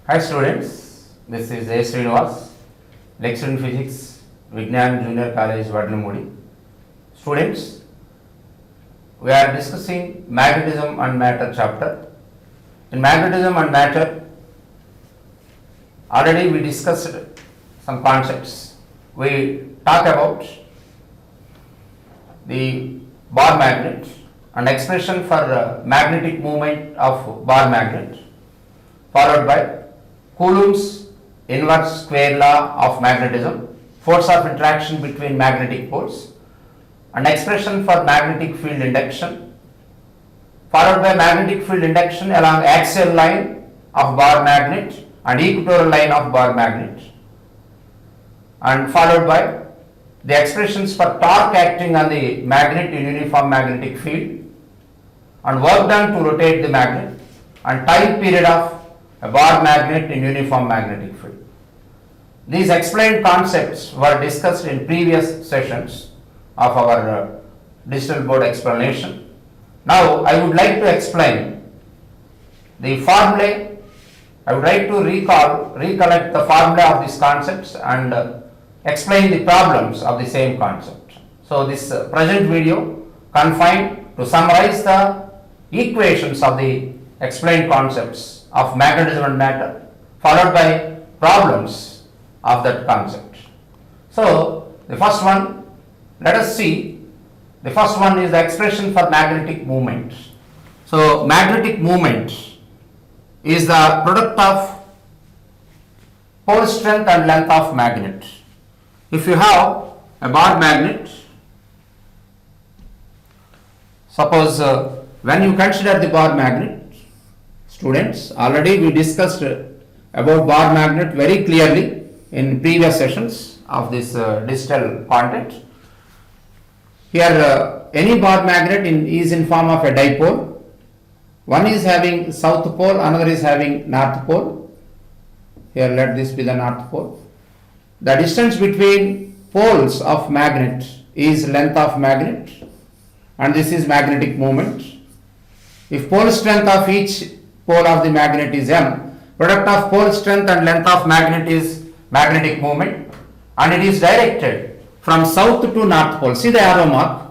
Hi students, this is A. Srinivas, lecturer in physics, Vignan Junior College, Vadlamudi. Students, we are discussing magnetism and matter chapter. In magnetism and matter, already we discussed some concepts. We talk about the bar magnet and expression for magnetic moment of bar magnet, followed by Coulomb's inverse square law of magnetism, force of interaction between magnetic poles, and expression for magnetic field induction, followed by magnetic field induction along axial line of bar magnet and equatorial line of bar magnet, and followed by the expressions for torque acting on the magnet in uniform magnetic field and work done to rotate the magnet and time period of a bar magnet in uniform magnetic field. These explained concepts were discussed in previous sessions of our digital board explanation. Now I would like to explain the formulae. I would like to recollect the formula of these concepts and explain the problems of the same concept. So this present video confined to summarize the equations of the explained concepts of magnetism and matter, followed by problems of that concept. So the first one, let us see. The first one is the expression for magnetic moment. So magnetic moment is the product of pole strength and length of magnet. If you have a bar magnet, suppose when you consider the bar magnet, students, already we discussed about bar magnet very clearly in previous sessions of this digital content. Here any bar magnet is in form of a dipole. One is having south pole, another is having north pole. Here let this be the north pole. The distance between poles of magnet is length of magnet, and this is magnetic moment. If pole strength of each pole of the magnet is m, product of pole strength and length of magnet is magnetic moment, and it is directed from south to north pole. See the arrow mark.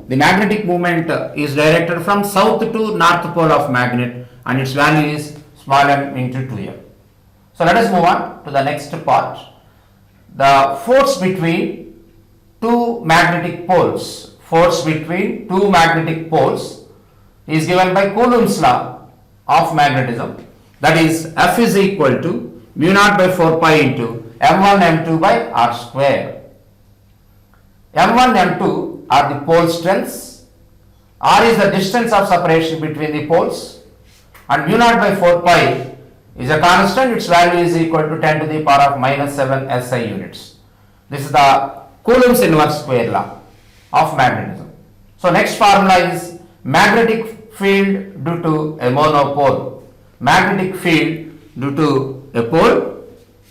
The magnetic moment is directed from south to north pole of magnet, and its value is small m into 2m. So let us move on to the next part. The force between two magnetic poles. Force between two magnetic poles is given by Coulomb's law of magnetism, that is F is equal to mu naught by 4 pi into m1 m2 by r square. m1 m2 are the pole strengths, r is the distance of separation between the poles, and mu naught by 4 pi is a constant. Its value is equal to 10 to the power of minus 7 SI units. This is the Coulomb's inverse square law of magnetism. So next formula is magnetic field due to a monopole. Magnetic field due to a pole.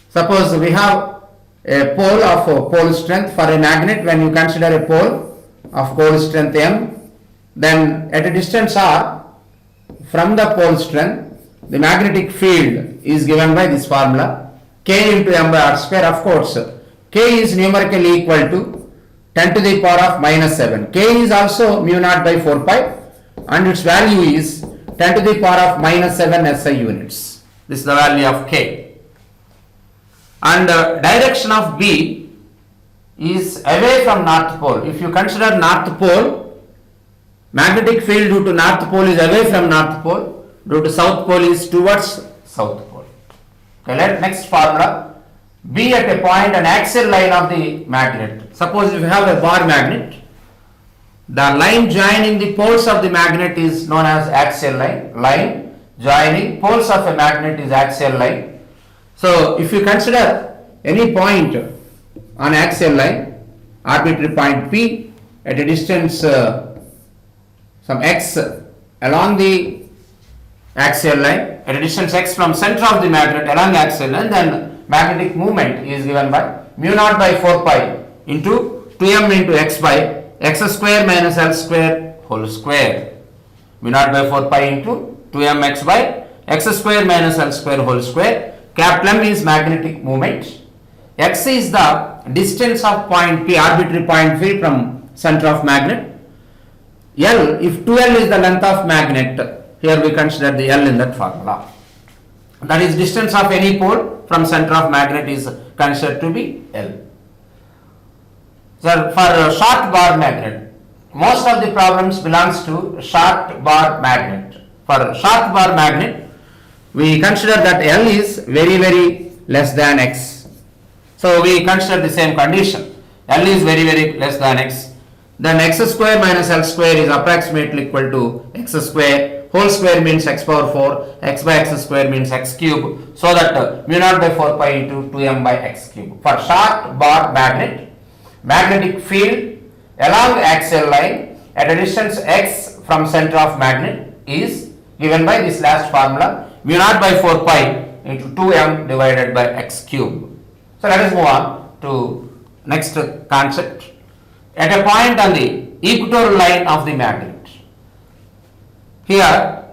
Suppose we have a pole of pole strength for a magnet. When you consider a pole of pole strength m, then at a distance r from the pole strength, the magnetic field is given by this formula, k into m by r square. Of course, k is numerically equal to 10 to the power of minus 7. K is also mu naught by 4 pi, and its value is 10 to the power of minus 7 SI units. This is the value of k. And direction of B is away from north pole. If you consider north pole, magnetic field due to north pole is away from north pole, due to south pole is towards south pole. Okay, let next formula. B at a point an axial line of the magnet. Suppose if you have a bar magnet, the line joining the poles of the magnet is known as axial line. Line joining poles of a magnet is axial line. So if you consider any point on axial line, arbitrary point P at a distance some x along the axial line, at a distance x from center of the magnet along axial line, then magnetic moment is given by mu naught by 4 pi into 2m into x by x square minus l square whole square. Mu naught by 4 pi into 2mx by x square minus l square whole square. capital M is magnetic moment, x is the distance of point P, arbitrary point P from center of magnet, L, if 2L is the length of magnet, here we consider the L in that formula. That is distance of any pole from center of magnet is considered to be L. So for short bar magnet, most of the problems belongs to short bar magnet. For short bar magnet, we consider that L is very less than x. So we consider the same condition. L is very less than x. Then x square minus L square is approximately equal to x square. Whole square means x power 4. X by x square means x cube. So that mu naught by 4 pi into 2m by x cube. For short bar magnet, magnetic field along axial line at a distance x from center of magnet is given by this last formula, mu naught by 4 pi into 2m divided by x cube. So let us move on to next concept. At a point on the equatorial line of the magnet. Here,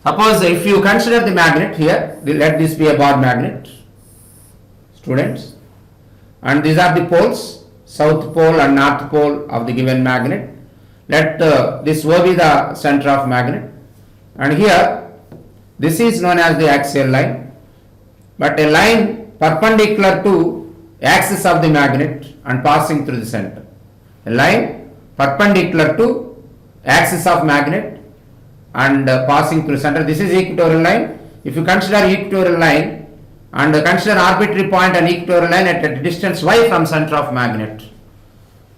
suppose if you consider the magnet here, let this be a bar magnet, students, and these are the poles, south pole and north pole of the given magnet. Let this O be the center of magnet, and here this is known as the axial line, but a line perpendicular to axis of the magnet and passing through the center. A line perpendicular to axis of magnet and passing through center. This is equatorial line. If you consider equatorial line and consider arbitrary point and equatorial line at a distance y from center of magnet,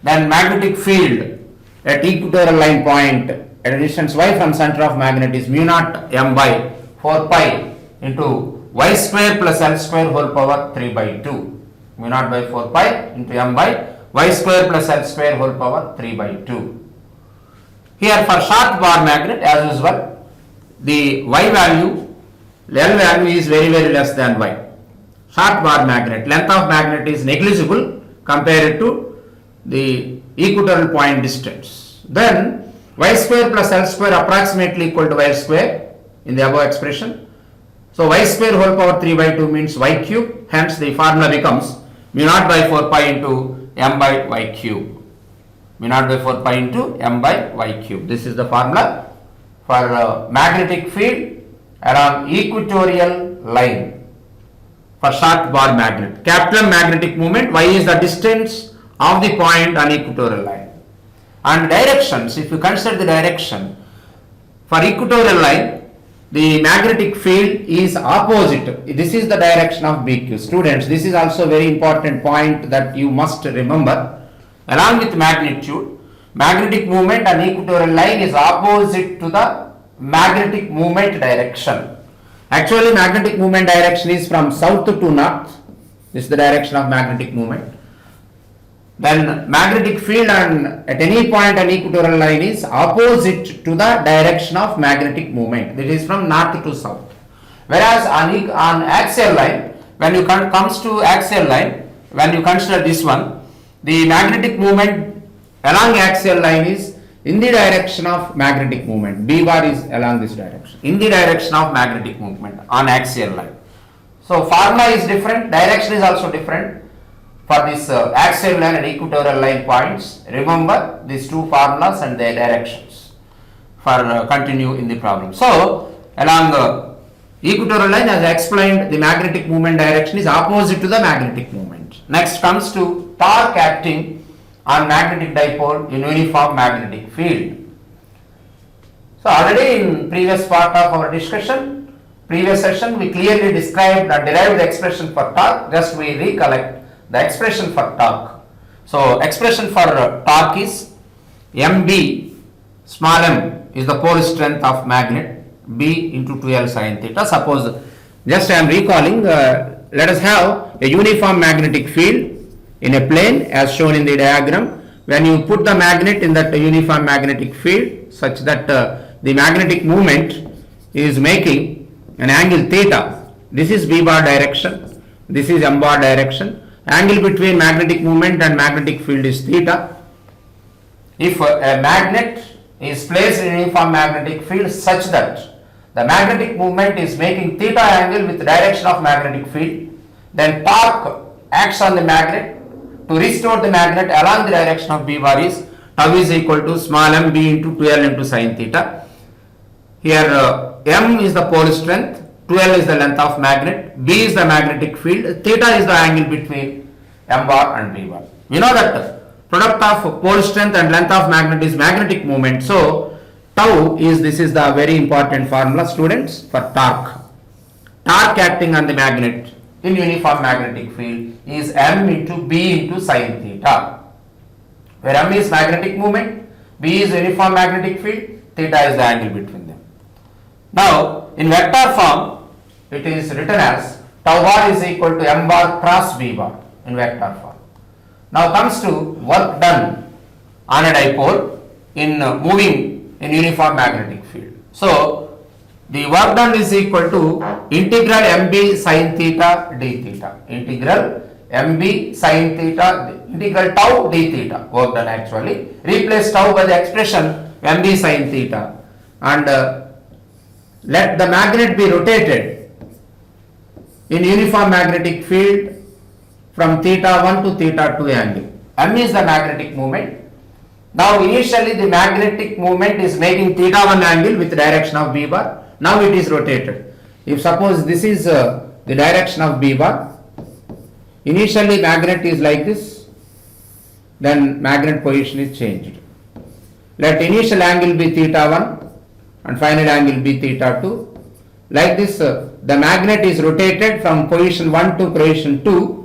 then magnetic field at equatorial line point at a distance y from center of magnet is mu naught m by 4 pi into y square plus L square whole power 3 by 2. Mu naught by 4 pi into m by y square plus L square whole power 3 by 2. Here for short bar magnet, as usual, the y value, L value is very less than y. Short bar magnet, length of magnet is negligible compared to the equatorial point distance. Then y square plus L square approximately equal to y square in the above expression. So y square whole power 3 by 2 means y cube. Hence the formula becomes mu naught by 4 pi into m by y cube. Mu naught by 4 pi into m by y cube. This is the formula for magnetic field along equatorial line for short bar magnet. Capital magnetic moment, y is the distance of the point on equatorial line. And directions, if you consider the direction for equatorial line, the magnetic field is opposite. This is the direction of BQ. Students, this is also very important point that you must remember. Along with magnitude, magnetic moment on equatorial line is opposite to the magnetic moment direction. Actually, magnetic moment direction is from south to north. This is the direction of magnetic moment. Then magnetic field at any point on equatorial line is opposite to the direction of magnetic moment. That is from north to south. Whereas on axial line, when you comes to axial line, when you consider this one, the magnetic moment along axial line is in the direction of magnetic moment. B bar is along this direction, in the direction of magnetic movement on axial line. So formula is different, direction is also different for this axial line and equatorial line points. Remember these two formulas and their directions for continue in the problem. So along equatorial line, as I explained, the magnetic moment direction is opposite to the magnetic moment. Next comes to torque acting on magnetic dipole in uniform magnetic field. So already in previous part of our discussion, previous session, we clearly described and derived the expression for torque. Just we recollect the expression for torque. So expression for torque is MB, small m is the pole strength of magnet, B into 2L sin theta. Suppose, just I am recalling, let us have a uniform magnetic field in a plane as shown in the diagram. When you put the magnet in that uniform magnetic field such that the magnetic moment is making an angle theta, this is B bar direction, this is M bar direction. Angle between magnetic moment and magnetic field is theta. If a magnet is placed in uniform magnetic field such that The magnetic movement is making theta angle with the direction of magnetic field. Then torque acts on the magnet to restore the magnet along the direction of B bar is tau is equal to small m b into 2L into sin theta. Here m is the pole strength, 2L is the length of magnet, B is the magnetic field, theta is the angle between m bar and B bar. We know that product of pole strength and length of magnet is magnetic moment. So tau is, this is the very important formula students for torque. Torque acting on the magnet in uniform magnetic field is m into b into sin theta, where m is magnetic moment, b is uniform magnetic field, theta is the angle between them. Now in vector form it is written as tau bar is equal to m bar cross b bar in vector form. Now comes to work done on a dipole in moving in uniform magnetic field. So the work done is equal to integral mb sin theta d theta, integral mb sin theta, integral tau d theta, work done actually. Replace tau by the expression mb sin theta and let the magnet be rotated in uniform magnetic field from theta 1 to theta 2 angle. M is the magnetic moment. Now initially the magnetic moment is making theta 1 angle with the direction of B bar. Now it is rotated. If suppose this is the direction of B bar, initially magnet is like this, then magnet position is changed. Let initial angle be theta 1 and final angle be theta 2. Like this the magnet is rotated from position 1 to position 2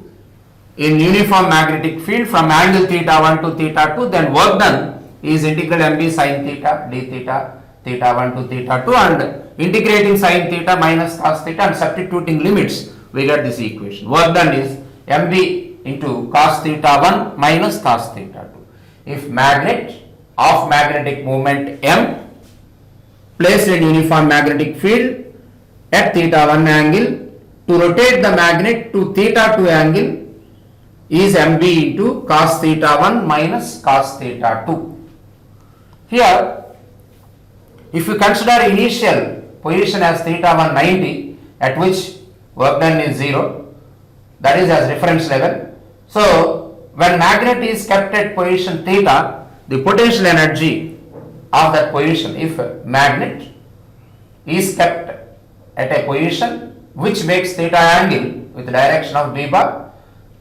in uniform magnetic field from angle theta 1 to theta 2, then work done is integral mb sin theta d theta, theta 1 to theta 2, and integrating sin theta minus cos theta and substituting limits, we get this equation. Work done is mb into cos theta 1 minus cos theta 2. If magnet of magnetic moment m placed in uniform magnetic field at theta 1 angle, to rotate the magnet to theta 2 angle is mb into cos theta 1 minus cos theta 2. Here, if you consider initial position as theta 1 90, at which work done is 0, that is as reference level. So, when magnet is kept at position theta, the potential energy of that position, if magnet is kept at a position which makes theta angle with the direction of B bar,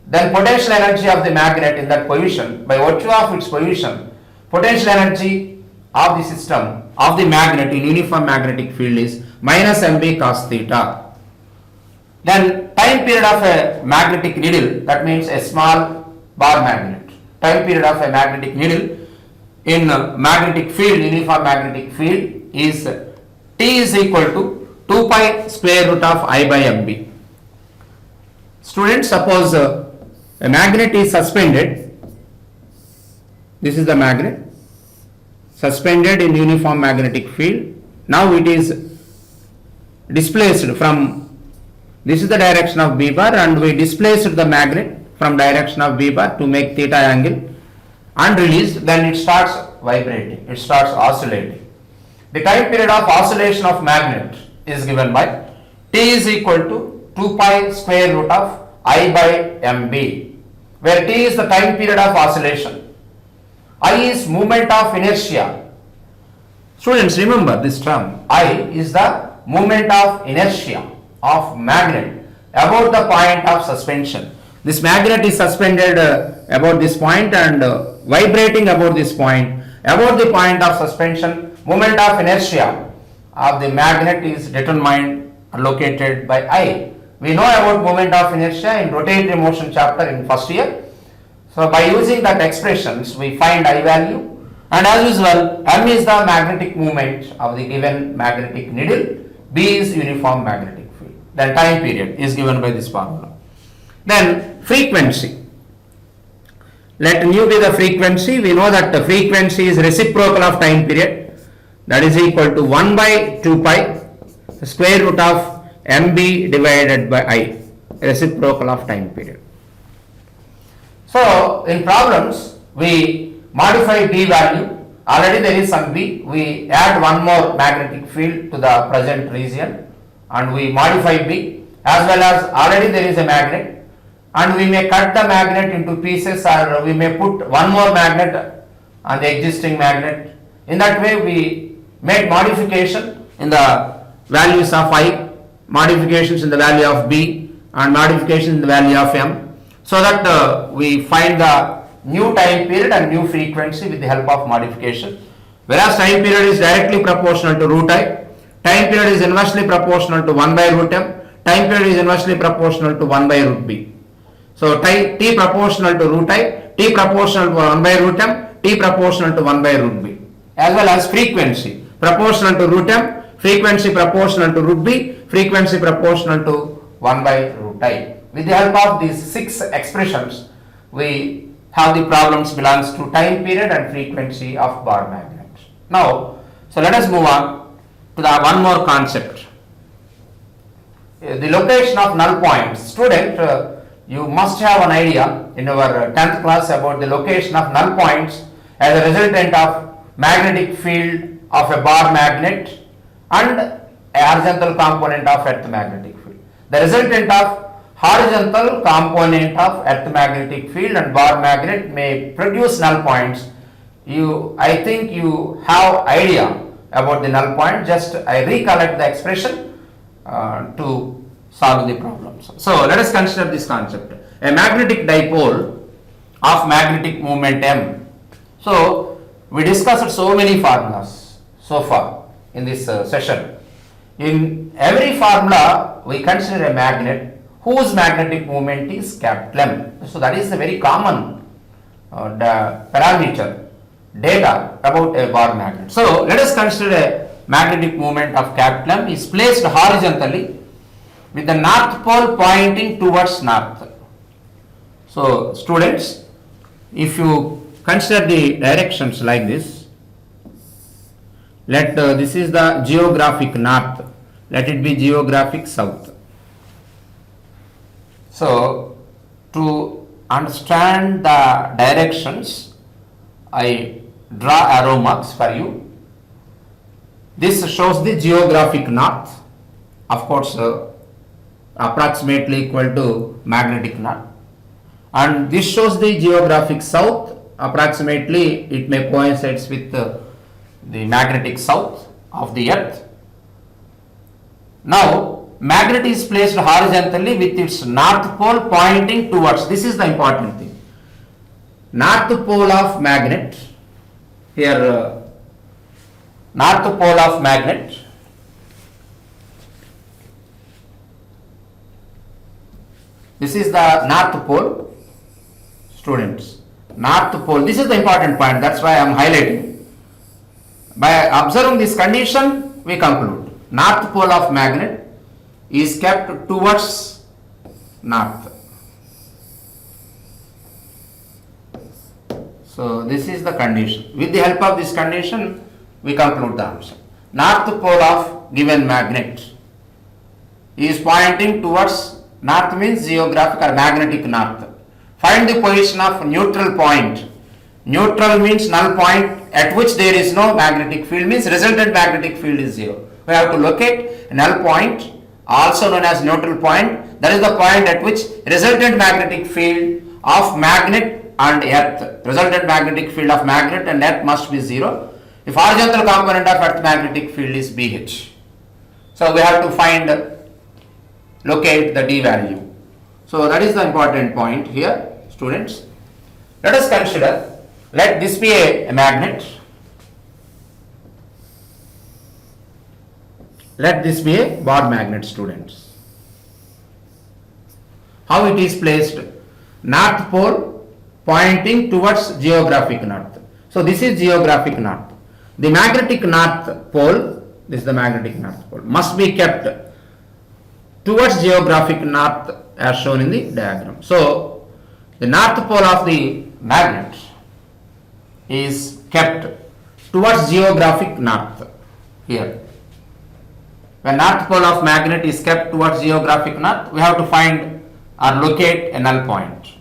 then potential energy of the magnet in that position, by virtue of its position, potential energy of the system of the magnet in uniform magnetic field is minus mb cos theta. Then time period of a magnetic needle, that means a small bar magnet, time period of a magnetic needle in magnetic field, uniform magnetic field is T is equal to 2 pi square root of I by mb. Students, suppose a magnet is suspended, this is the magnet, suspended in uniform magnetic field. Now it is displaced from, this is the direction of B bar, and we displaced the magnet from direction of B bar to make theta angle and released, then it starts vibrating, it starts oscillating. The time period of oscillation of magnet is given by T is equal to 2 pi square root of I by mb, where T is the time period of oscillation, I is moment of inertia. Students, remember this term, I is the moment of inertia of magnet about the point of suspension. This magnet is suspended about this point and vibrating about this point. About the point of suspension, moment of inertia of the magnet is determined located by I. We know about moment of inertia in rotatory motion chapter in first year. So by using that expressions, we find I value, and as usual, m is the magnetic moment of the given magnetic needle, B is uniform magnetic field. Then time period is given by this formula. Then frequency. Let nu be the frequency. We know that the frequency is reciprocal of time period, that is equal to 1 by 2 pi square root of mb divided by I, reciprocal of time period. So in problems we modify B value already there is some B, we add one more magnetic field to the present region and we modify B, as well as already there is a magnet, and we may cut the magnet into pieces, or we may put one more magnet on the existing magnet. In that way we made modification in the values of I, modifications in the value of B, and modification in the value of M, so that we find the new time period and new frequency with the help of modification. Whereas time period is directly proportional to root I, time period is inversely proportional to 1 by root M, time period is inversely proportional to 1 by root B. So T proportional to root I, T proportional to 1 by root M, T proportional to 1 by root B, as well as frequency proportional to root M, frequency proportional to root B, frequency proportional to 1 by root I. With the help of these 6 expressions, we have the problems belongs to time period and frequency of bar magnet. Now, so let us move on to the one more concept. The location of null points. Student, you must have an idea in your 10th class about the location of null points as a resultant of magnetic field of a bar magnet and a horizontal component of earth magnetic field. The resultant of horizontal component of earth magnetic field and bar magnet may produce null points. I think you have idea about the null point. Just I recollect the expression to solve the problems. So let us consider this concept. A magnetic dipole of magnetic moment M. So we discussed so many formulas so far in this session. In every formula we consider a magnet whose magnetic moment is capital M. So that is a very common parameter data about a bar magnet. So let us consider a magnetic moment of capital M is placed horizontally with the north pole pointing towards north. So students, if you consider the directions like this, let this is the geographic north, let it be geographic south. So to understand the directions, I draw arrow marks for you. This shows the geographic north, of course approximately equal to magnetic north, and this shows the geographic south, approximately it may coincides with the magnetic south of the earth. Now magnet is placed horizontally with its north pole pointing towards, this is the important thing, north pole of magnet, here north pole of magnet this is the north pole, students, north pole, this is the important point, that's why I am highlighting. By observing this condition we conclude north pole of magnet is kept towards north. So this is the condition. With the help of this condition we conclude the answer. North pole of given magnet is pointing towards north, means geographic or magnetic north. Find the position of neutral point. Neutral means null point at which there is no magnetic field, means resultant magnetic field is 0. We have to locate a null point, also known as neutral point. That is the point at which resultant magnetic field of magnet and earth, resultant magnetic field of magnet and earth must be 0 if horizontal component of earth magnetic field is BH. So we have to locate the D value. So that is the important point here, students. Let us consider, let this be a magnet, let this be a bar magnet, students. How it is placed? North pole pointing towards geographic north. So this is geographic north. The magnetic north pole, this is the magnetic north pole, must be kept towards geographic north as shown in the diagram. So the north pole of the magnet is kept towards geographic north here. When north pole of magnet is kept towards geographic north, we have to find or locate a null point.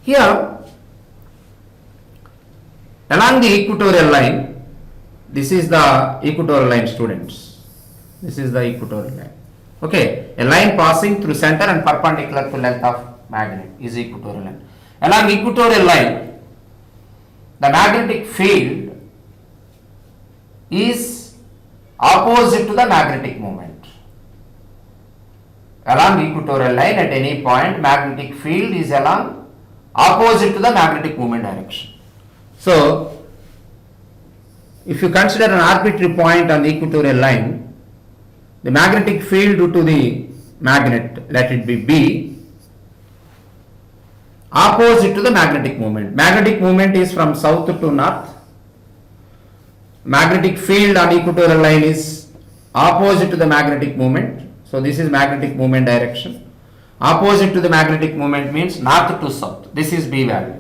Here Along the equatorial line, this is the equatorial line, students. This is the equatorial line. Okay, a line passing through center and perpendicular to length of magnet is equatorial line. Along equatorial line, the magnetic field is opposite to the magnetic moment. Along equatorial line at any point, magnetic field is along opposite to the magnetic moment direction. So, if you consider an arbitrary point on the equatorial line, the magnetic field due to the magnet, let it be B, opposite to the magnetic moment. Magnetic moment is from south to north. Magnetic field on equatorial line is opposite to the magnetic moment. So this is magnetic moment direction. Opposite to the magnetic moment means north to south. This is B value.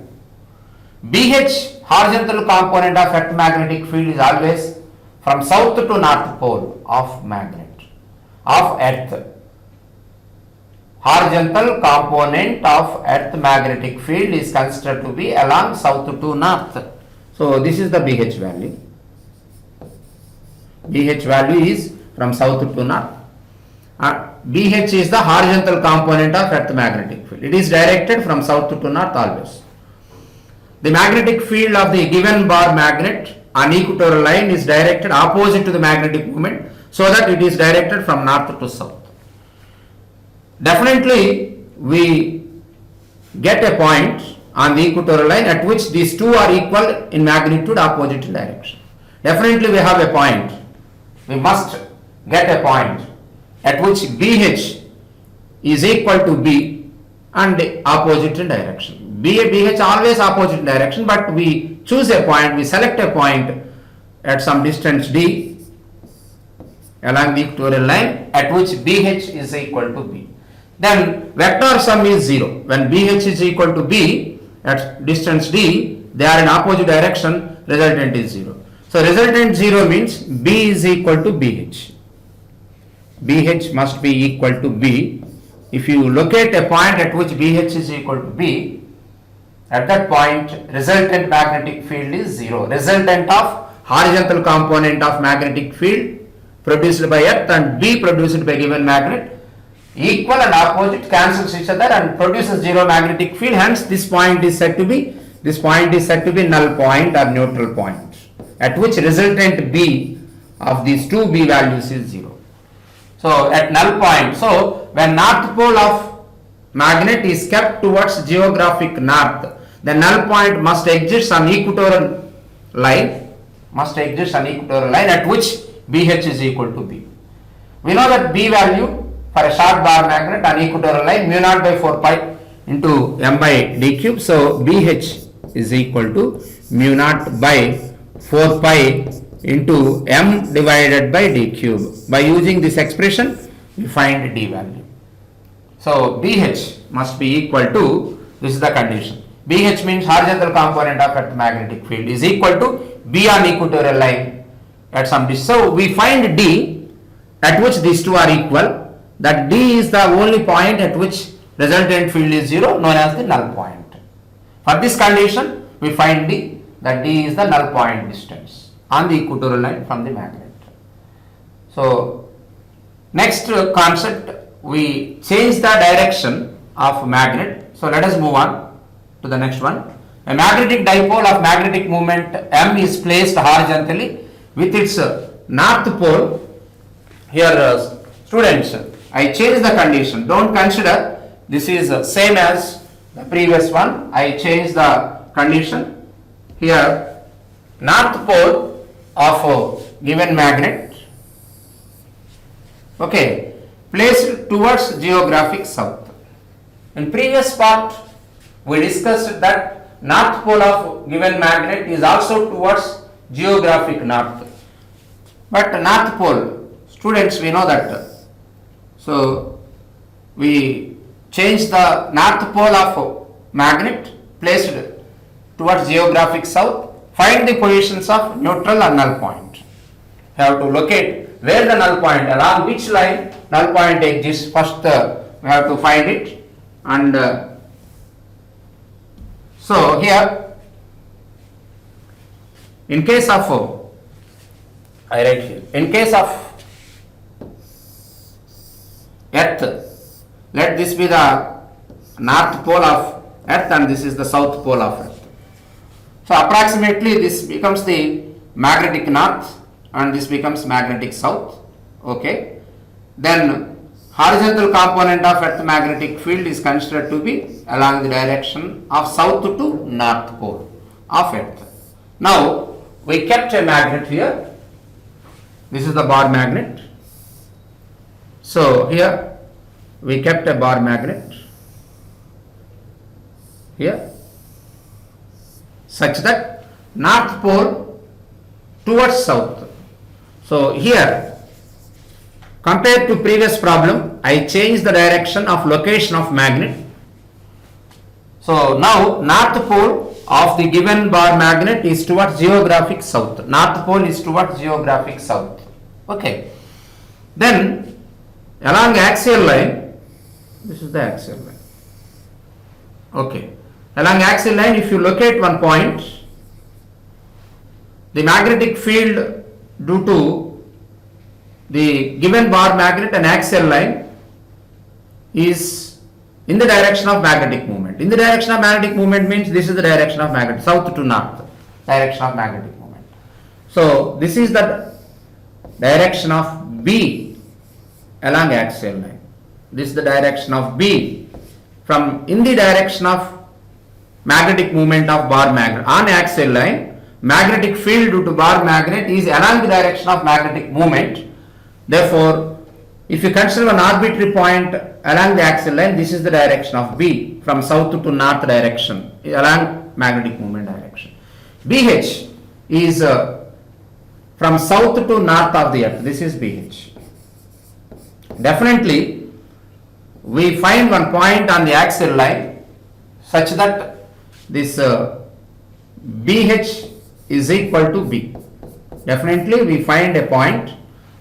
BH, horizontal component of earth magnetic field, is always from south to north pole of magnet, of earth. Horizontal component of earth magnetic field is considered to be along south to north. So this is the BH value. BH value is from south to north. BH is the horizontal component of earth magnetic field. It is directed from south to north always. The magnetic field of the given bar magnet on equatorial line is directed opposite to the magnetic moment, so that it is directed from north to south. Definitely we get a point on the equatorial line at which these two are equal in magnitude, opposite in direction. Definitely we have a point. We must get a point at which BH is equal to B and opposite in direction. BH always opposite in direction, but we choose a point, we select a point at some distance D along the equatorial line at which BH is equal to B. Then vector sum is 0. When BH is equal to B at distance D, they are in opposite direction, resultant is 0. So resultant 0 means B is equal to BH. BH must be equal to B. If you locate a point at which BH is equal to B, at that point resultant magnetic field is 0. Resultant of horizontal component of magnetic field produced by earth and B produced by given magnet, equal and opposite, cancels each other and produces 0 magnetic field. Hence this point is said to be null point or neutral point, at which resultant B of these two B values is 0. So at null point, so when north pole of magnet is kept towards geographic north, the null point must exist on equatorial line, at which BH is equal to B. We know that B value for a short bar magnet on equatorial line, mu naught by 4 pi into m by d cube. So BH is equal to mu naught by 4 pi into m divided by d cube. By using this expression, we find d value. So BH must be equal to, this is the condition. BH means horizontal component of earth magnetic field is equal to B on equatorial line at some distance. So we find D at which these two are equal. That D is the only point at which resultant field is 0, known as the null point. For this condition, we find D, that D is the null point distance on the equatorial line from the magnet. So next concept, we change the direction of magnet. So let us move on to the next one. A magnetic dipole of magnetic moment M is placed horizontally with its north pole. Here students, I change the condition. Don't consider this is same as the previous one. I change the condition. Here north pole of given magnet, okay, placed towards geographic south. In previous part we discussed that north pole of given magnet is also towards geographic north. But north pole, students, we know that. So we change the north pole of magnet placed towards geographic south. Find the positions of neutral and null point. You have to locate where the null point, along which line null point exists. First we have to find it, and so here In case of, I write here, in case of Earth, let this be the north pole of Earth and this is the south pole of Earth. So approximately this becomes the magnetic north and this becomes magnetic south. Okay. Then horizontal component of Earth magnetic field is considered to be along the direction of south to north pole of Earth. Now we kept a magnet here. This is the bar magnet. So here we kept a bar magnet here such that north pole towards south. So here, compared to previous problem, I changed the direction of location of magnet. So now north pole of the given bar magnet is towards geographic south. North pole is towards geographic south. Okay. Then along axial line, this is the axial line. Okay. Along axial line, if you locate one point, the magnetic field due to the given bar magnet and axial line is in the direction of magnetic movement. In the direction of magnetic movement means this is the direction of magnet, south to north, direction of magnetic movement. So this is the direction of B along axial line. This is the direction of B from in the direction of magnetic movement of bar magnet on axial line. Magnetic field due to bar magnet is along the direction of magnetic movement. Therefore, if you consider an arbitrary point along the axial line, this is the direction of B from south to north direction along magnetic movement direction. BH is from south to north of the earth. This is BH. Definitely, we find one point on the axial line such that this BH is equal to B. Definitely, we find a point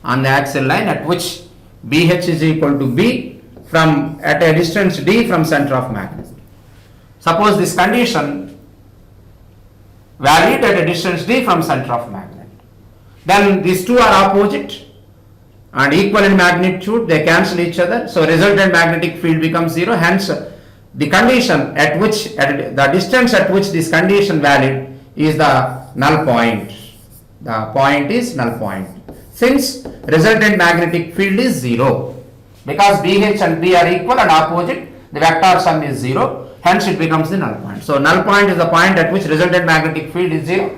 on the axial line at which BH is equal to B from at a distance D from center of magnet. Suppose this condition valid at a distance D from center of magnet. Then these two are opposite and equal in magnitude, they cancel each other. So resultant magnetic field becomes zero. Hence, the condition at which, the distance at which this condition valid is the null point. The point is null point. Since resultant magnetic field is zero, because BH and B are equal and opposite, the vector sum is zero, hence it becomes the null point. So null point is the point at which resultant magnetic field is zero.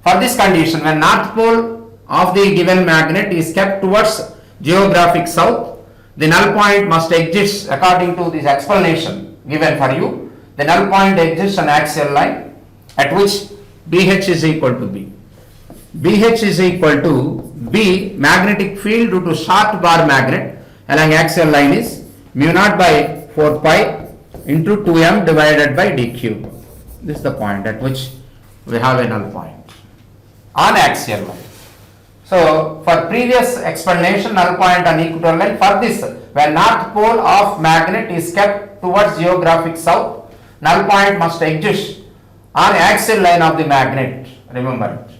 For this condition, when north pole of the given magnet is kept towards geographic south, the null point must exist according to this explanation given for you. The null point exists on axial line at which BH is equal to B. BH is equal to B magnetic field due to short bar magnet along axial line is mu naught by 4 pi into 2m divided by d cube. This is the point at which we have a null point on axial line. So for previous explanation, null point on equatorial line, for this when north pole of magnet is kept towards geographic south, null point must exist on axial line of the magnet, remember it,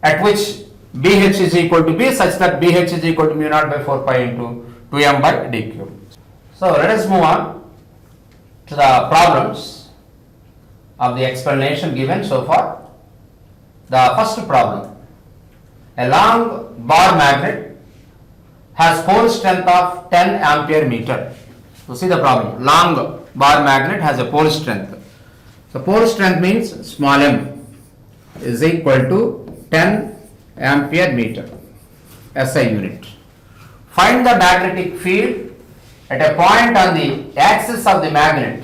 at which BH is equal to B such that BH is equal to mu naught by 4 pi into 2m by d cube. So let us move on to the problems of the explanation given so far. The first problem, a long bar magnet has pole strength of 10 ampere meter. So see the problem, long bar magnet has a pole strength. So pole strength means small m is equal to 10 ampere meter SI unit. Find the magnetic field at a point on the axis of the magnet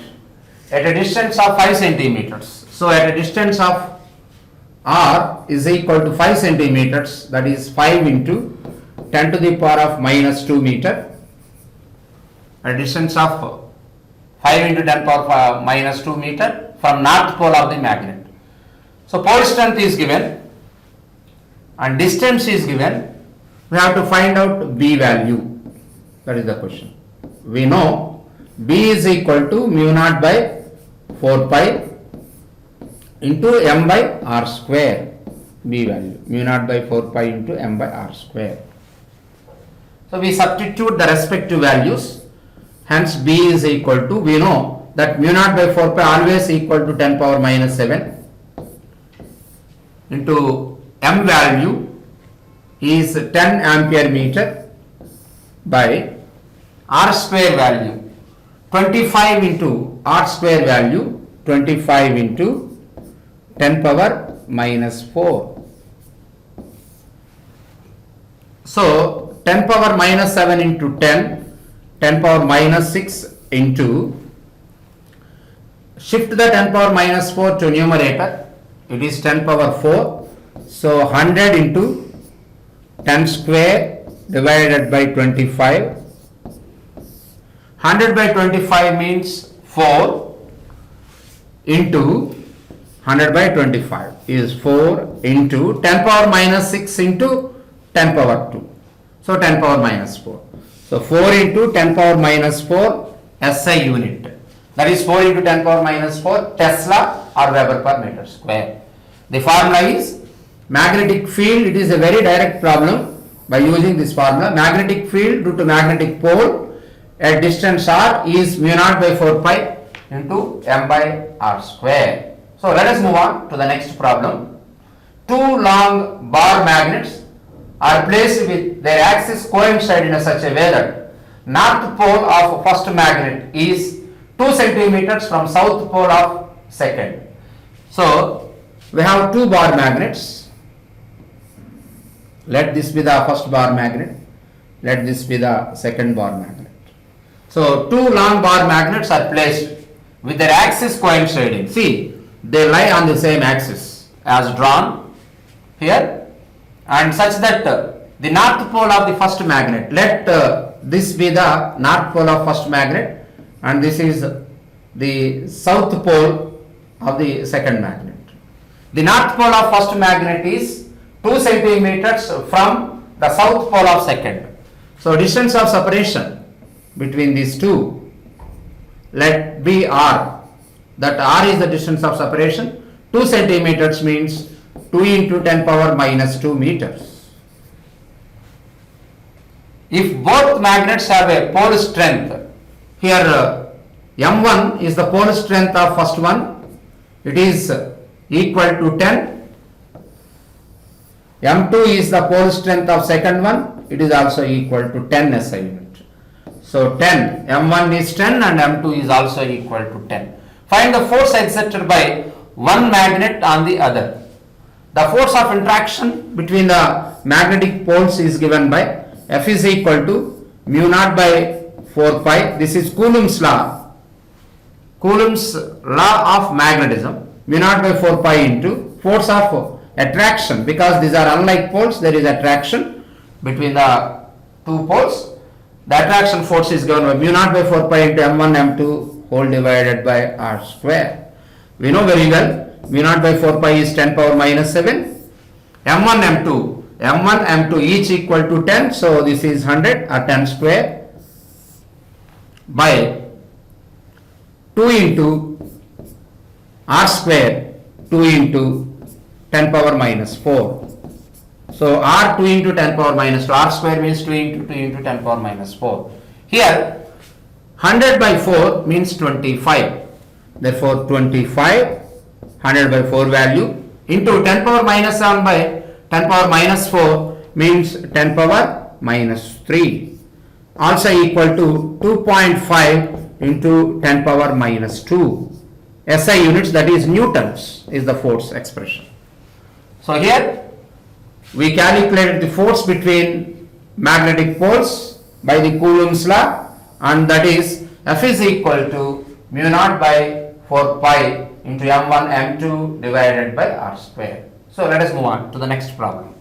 at a distance of 5 centimeters. So at a distance of R is equal to 5 centimeters, that is 5 into 10 to the power of minus 2 meter. A distance of 5 into 10 power of minus 2 meter from north pole of the magnet. So pole strength is given and distance is given. We have to find out B value. That is the question. We know B is equal to mu naught by 4 pi into m by r square, B value, mu naught by 4 pi into m by r square. So we substitute the respective values, hence B is equal to, we know that mu naught by 4 pi always equal to 10 power minus 7 into m value is 10 ampere meter by r square value 25 into r square value 25 into 10 power minus 4. So 10 power minus 7 into 10, 10 power minus 6 into, shift the 10 power minus 4 to numerator, it is 10 power 4. So 100 into 10 square divided by 25. 100 by 25 means 4 into 100 by 25 is 4 into 10 power minus 6 into 10 power 2. So 10 power minus 4. So 4 into 10 power minus 4 SI unit. That is 4 into 10 power minus 4 Tesla or Weber per meter square. The formula is magnetic field. It is a very direct problem by using this formula. Magnetic field due to magnetic pole at distance r is mu naught by 4 pi into m by r square. So let us move on to the next problem. Two long bar magnets are placed with their axis coincide in such a way that north pole of first magnet is 2 centimeters from south pole of second. So we have two bar magnets. Let this be the first bar magnet. Let this be the second bar magnet. So two long bar magnets are placed with their axis coinciding. See, they lie on the same axis as drawn here, and such that the north pole of the first magnet, let this be the north pole of first magnet and this is the south pole of the second magnet. The north pole of first magnet is 2 centimeters from the south pole of second. So distance of separation between these two, let be r, that r is the distance of separation. 2 centimeters means 2 into 10 power minus 2 meters. If both magnets have a pole strength, here m1 is the pole strength of first one, it is equal to 10. m2 is the pole strength of second one, it is also equal to 10 SI unit. So 10, m1 is 10 and m2 is also equal to 10. Find the force exerted by one magnet on the other. The force of interaction between the magnetic poles is given by F is equal to mu naught by 4 pi. This is Coulomb's law. Coulomb's law of magnetism. Mu naught by 4 pi into force of attraction. Because these are unlike poles, there is attraction between the two poles. The attraction force is given by mu naught by 4 pi into m1 m2 whole divided by r square. We know very well mu naught by 4 pi is 10 power minus 7. m1 m2 each equal to 10, so this is 100 or 10 square by 2 into r square 2 into 10 power minus 4. So r 2 into 10 power minus 2, r square means 2 into 10 power minus 4. Here 100 by 4 means 25. Therefore 25 100 by 4 value into 10 power minus 7 by 10 power minus 4 means 10 power minus 3. Also equal to 2.5 into 10 power minus 2. SI units, that is newtons, is the force expression. So here we calculated the force between magnetic poles by the Coulomb's law, and that is F is equal to mu naught by 4 pi into m1 m2 divided by r square. So let us move on to the next problem.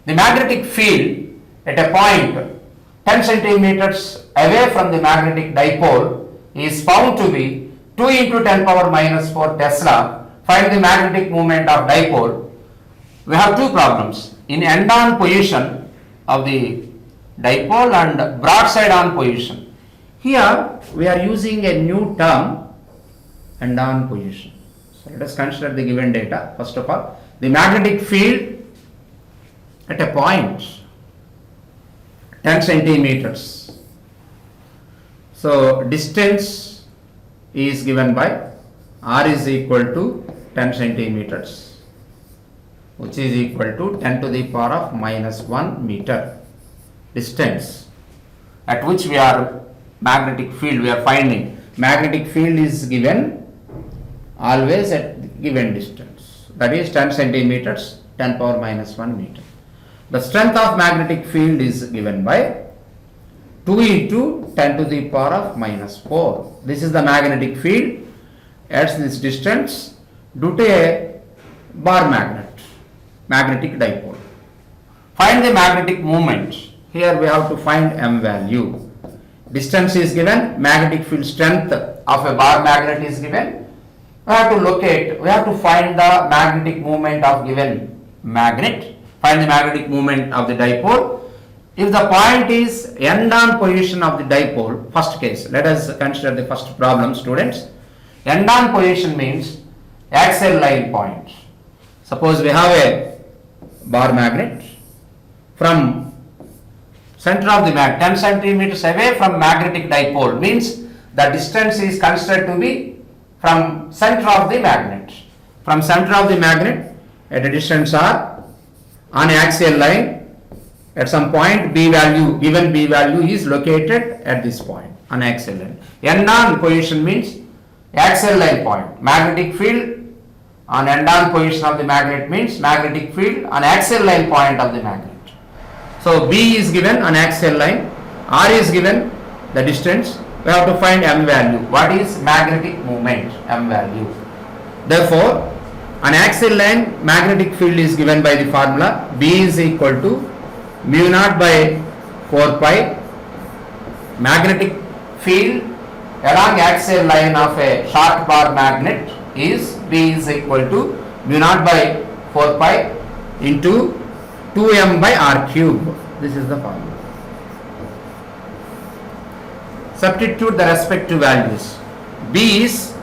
The magnetic field at a point 10 centimeters away from the magnetic dipole is found to be 2 into 10 power minus 4 Tesla. Find the magnetic moment of dipole. We have two problems. In end-on position of the dipole and broadside on position. Here we are using a new term, end-on position. So let us consider the given data. First of all, the magnetic field at a point 10 centimeters. So distance is given by r is equal to 10 centimeters, which is equal to 10 to the power of minus 1 meter distance at which we are magnetic field we are finding. Magnetic field is given always at given distance, that is 10 centimeters, 10 power minus 1 meter. The strength of magnetic field is given by 2 into 10 to the power of minus 4. This is the magnetic field at this distance due to a bar magnet, magnetic dipole. Find the magnetic moment. Here we have to find m value. Distance is given, magnetic field strength of a bar magnet is given. We have to find the magnetic moment of given magnet, find the magnetic moment of the dipole. If the point is end-on position of the dipole, first case, let us consider the first problem, students. End-on position means axial line point. Suppose we have a bar magnet from center of the magnet 10 centimeters away from magnetic dipole, means the distance is considered to be from center of the magnet. From center of the magnet at a distance r on axial line at some point b value, given b value is located at this point on axial line. End-on position means axial line point. Magnetic field on end-on position of the magnet means magnetic field on axial line point of the magnet. So B is given on axial line, R is given the distance. We have to find m value. What is magnetic moment? M value. Therefore, on axial line, magnetic field is given by the formula B is equal to mu naught by 4 pi. Magnetic field along axial line of a short bar magnet is B is equal to mu naught by 4 pi into 2m by r cube. This is the formula. Substitute the respective values. B is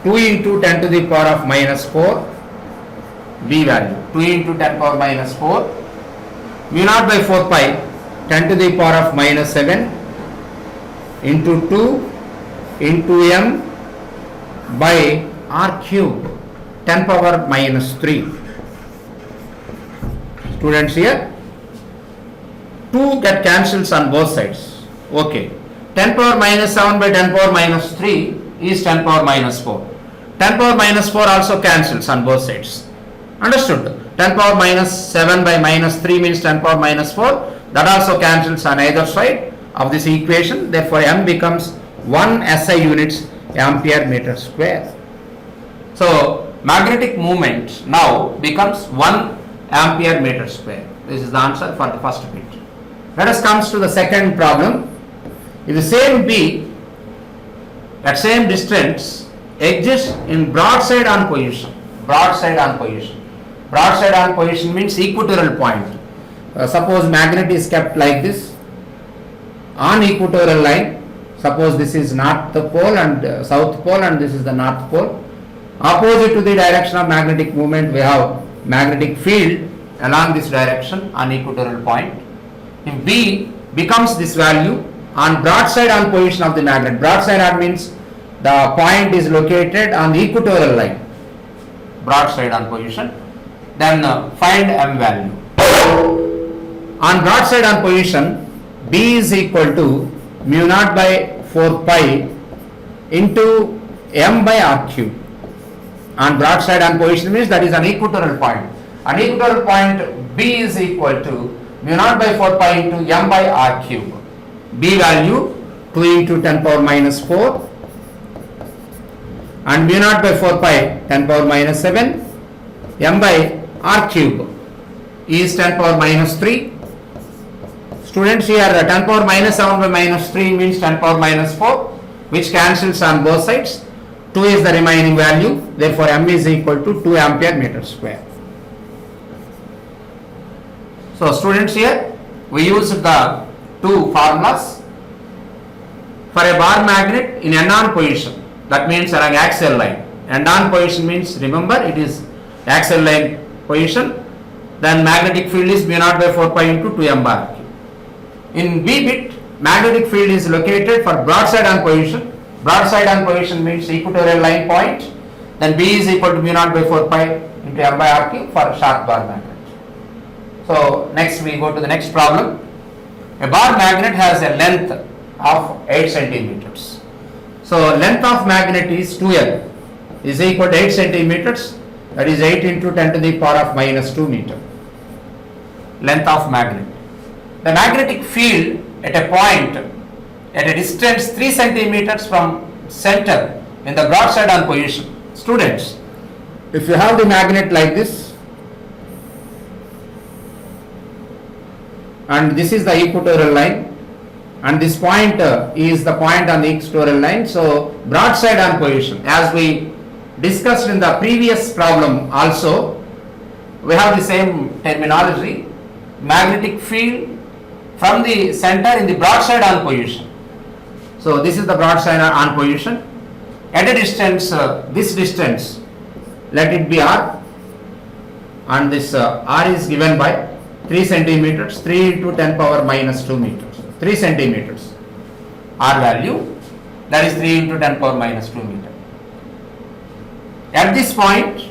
2 into 10 to the power of minus 4. B value 2 into 10 power minus 4. Mu naught by 4 pi 10 to the power of minus 7 into 2 into m by r cube 10 power minus 3. Students, here 2 get cancels on both sides. Okay. 10 power minus 7 by 10 power minus 3 is 10 power minus 4. 10 power minus 4 also cancels on both sides. Understood? 10 power minus 7 by minus 3 means 10 power minus 4. That also cancels on either side of this equation. Therefore, m becomes 1 SI units ampere meter square. So, magnetic moment now becomes 1 ampere meter square. This is the answer for the first bit. Let us come to the second problem. If the same B at same distance exists in broadside on position. Broadside on position. Broadside on position means equatorial point. Suppose magnet is kept like this on equatorial line. Suppose this is north pole and south pole and this is the north pole. Opposite to the direction of magnetic movement we have magnetic field along this direction on equatorial point. If B becomes this value on broadside on position of the magnet, broadside on means the point is located on the equatorial line, broadside on position, then find m value. On broadside on position, B is equal to mu naught by 4 pi into m by r cube. On broadside on position means that is an equatorial point. An equatorial point B is equal to mu naught by 4 pi into m by r cube. B value 2 into 10 power minus 4 and mu naught by 4 pi 10 power minus 7 m by r cube is 10 power minus 3. Students, here 10 power minus 7 by minus 3 means 10 power minus 4, which cancels on both sides. 2 is the remaining value, therefore m is equal to 2 ampere meter square. So students, here we used the two formulas for a bar magnet in n-on position, that means along axial line. end on position means, remember, it is axial line position, then magnetic field is mu naught by 4 pi into 2m bar q. In B bit, magnetic field is located for broadside on position. Broadside on position means equatorial line point, then B is equal to mu naught by 4 pi into m by r cube for sharp bar magnet. So next we go to the next problem. A bar magnet has a length of 8 centimeters. So length of magnet is 2L is equal to 8 centimeters, that is 8 into 10 to the power of minus 2 meter. Length of magnet. The magnetic field at a point at a distance 3 centimeters from center in the broadside on position. Students, if you have the magnet like this, and this is the equatorial line, and this point is the point on the equatorial line, so broadside on position, as we discussed in the previous problem also, we have the same terminology, magnetic field from the center in the broadside on position. So this is the broadside on position at a distance, this distance, let it be r, and this r is given by 3 centimeters, 3 into 10 power minus 2 meters, 3 centimeters, r value, that is 3 into 10 power minus 2 meter. At this point,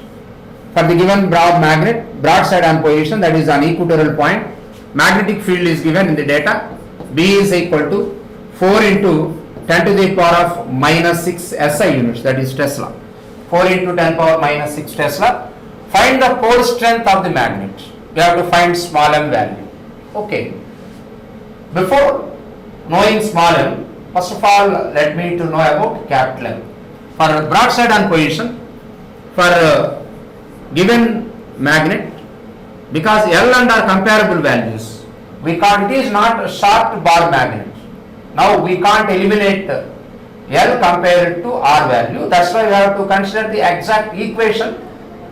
for the given magnet, broadside on position, that is an equatorial point, magnetic field is given in the data, B is equal to 4 into 10 to the power of minus 6 SI units, that is Tesla. 4 into 10 power minus 6 Tesla. Find the pole strength of the magnet. We have to find small m value. Okay. Before knowing small m, first of all, let me to know about capital M. For broadside on position, for given magnet, because L and R comparable values, we can't, it is not a short bar magnet. Now we can't eliminate L compared to R value. That's why we have to consider the exact equation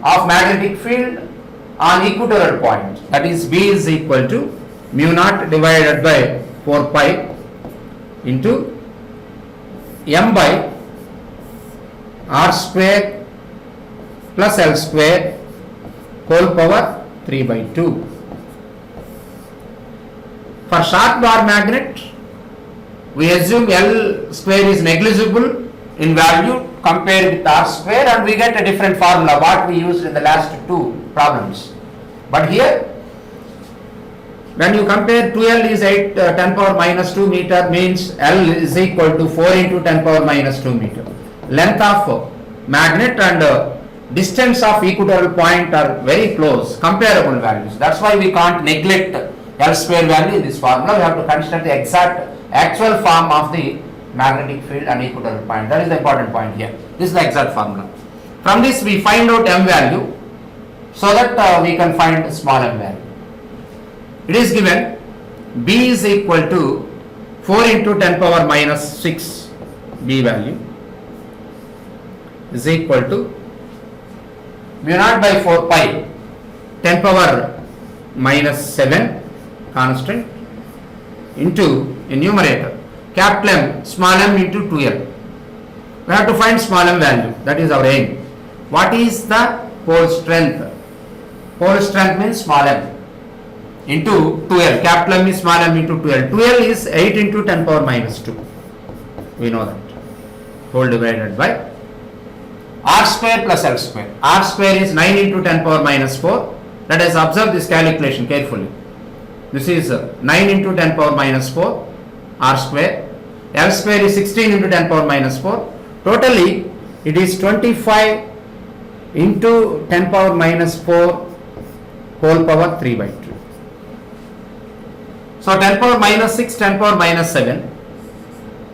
of magnetic field on equatorial point. That is B is equal to mu naught divided by 4 pi into m by r square plus L square whole power 3 by 2. For short bar magnet, we assume L square is negligible in value compared with R square, and we get a different formula what we used in the last two problems. But here, when you compare 2L is 10 power minus 2 meter, means L is equal to 4 into 10 power minus 2 meter. Length of magnet and distance of equatorial point are very close, comparable values. That's why we can't neglect L square value in this formula. We have to consider the exact actual form of the magnetic field and equatorial point. That is the important point here. This is the exact formula. From this we find out m value so that we can find small m value. It is given B is equal to 4 into 10 power minus 6 B value is equal to mu naught by 4 pi 10 power minus 7 constant into a numerator capital M small m into 2L. We have to find small m value, that is our aim. What is the pole strength? Pole strength means small m into 2L, capital M is small m into 2L. 2L is 8 into 10 power minus 2. We know that. Whole divided by R square plus L square. R square is 9 into 10 power minus 4. Let us observe this calculation carefully. This is 9 into 10 power minus 4 R square. L square is 16 into 10 power minus 4. Totally it is 25 into 10 power minus 4 whole power 3 by 2. So 10 power minus 6, 10 power minus 7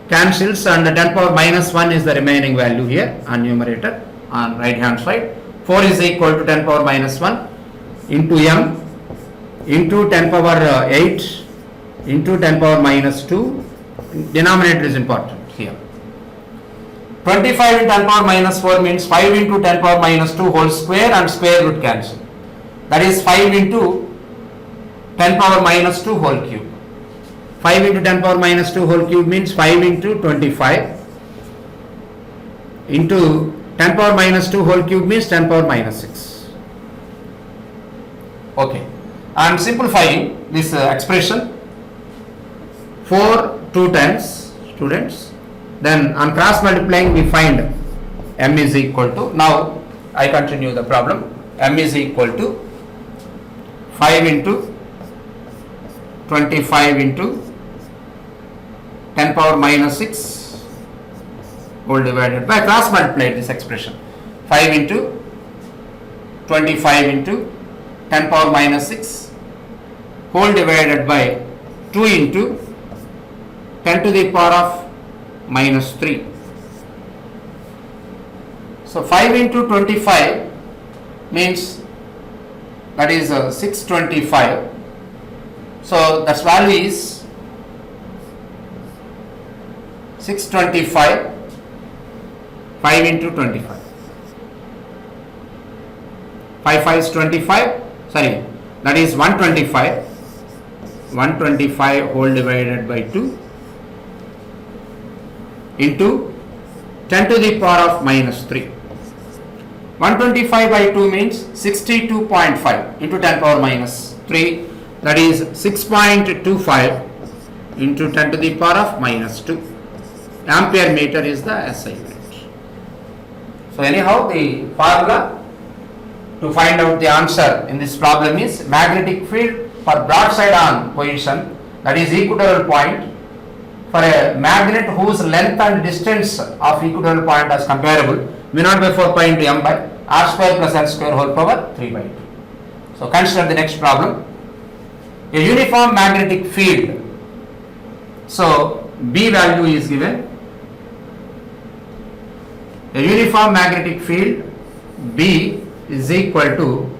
cancels, and 10 power minus 1 is the remaining value here on numerator on right hand side. 4 is equal to 10 power minus 1 into m into 10 power 8 into 10 power minus 2. Denominator is important here. 25 into 10 power minus 4 means 5 into 10 power minus 2 whole square, and square root cancel. That is 5 into 10 power minus 2 whole cube. 5 into 10 power minus 2 whole cube means 5 into 25 into 10 power minus 2 whole cube means 10 power minus 6. Okay. I am simplifying this expression. 4 2 times, students. Then on cross multiplying we find m is equal to, now I continue the problem. M is equal to 5 into 25 into 10 power minus 6 whole divided by, cross multiply this expression. 5 into 25 into 10 power minus 6 whole divided by 2 into 10 to the power of minus 3. So 5 into 25 means that is 625. So that value is 625, 5 into 25. 5 5 is 25, sorry, that is 125. 125 whole divided by 2 into 10 to the power of minus 3. 125 by 2 means 62.5 into 10 power minus 3, that is 6.25 into 10 to the power of minus 2. Ampere meter is the SI unit. So anyhow, the formula to find out the answer in this problem is magnetic field for broadside on position, that is equatorial point, for a magnet whose length and distance of equatorial point is comparable, mu naught by 4 pi into m by r square plus l square whole power 3 by 2. So consider the next problem. A uniform magnetic field. So B value is given. A uniform magnetic field B is equal to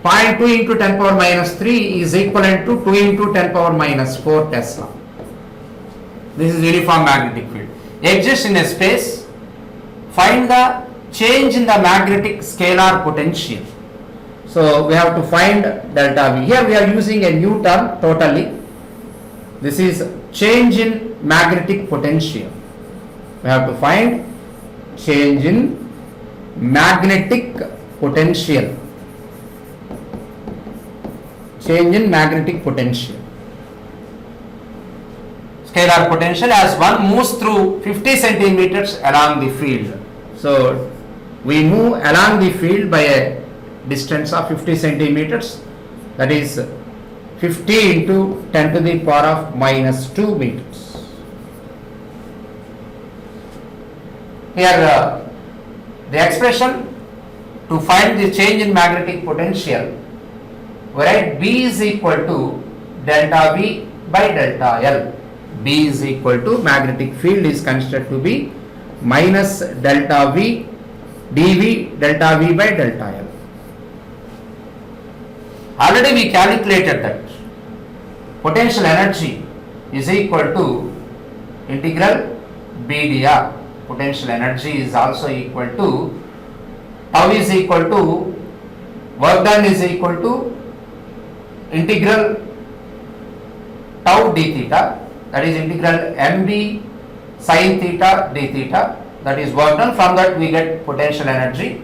0.2 into 10 power minus 3 is equivalent to 2 into 10 power minus 4 Tesla. This is uniform magnetic field. Exists in a space. Find the change in the magnetic scalar potential. So we have to find delta V. Here we are using a new term totally. This is change in magnetic potential. We have to find change in magnetic potential. Change in magnetic potential. Scalar potential as one moves through 50 centimeters along the field. So we move along the field by a distance of 50 centimeters, that is 50 into 10 to the power of minus 2 meters. Here the expression to find the change in magnetic potential, we write B is equal to delta V by delta L. B is equal to magnetic field is considered to be minus delta V dV delta V by delta L. Already we calculated that potential energy is equal to integral B dr. Potential energy is also equal to tau is equal to work done is equal to integral tau d theta, that is integral mb sin theta d theta, that is work done. From that we get potential energy.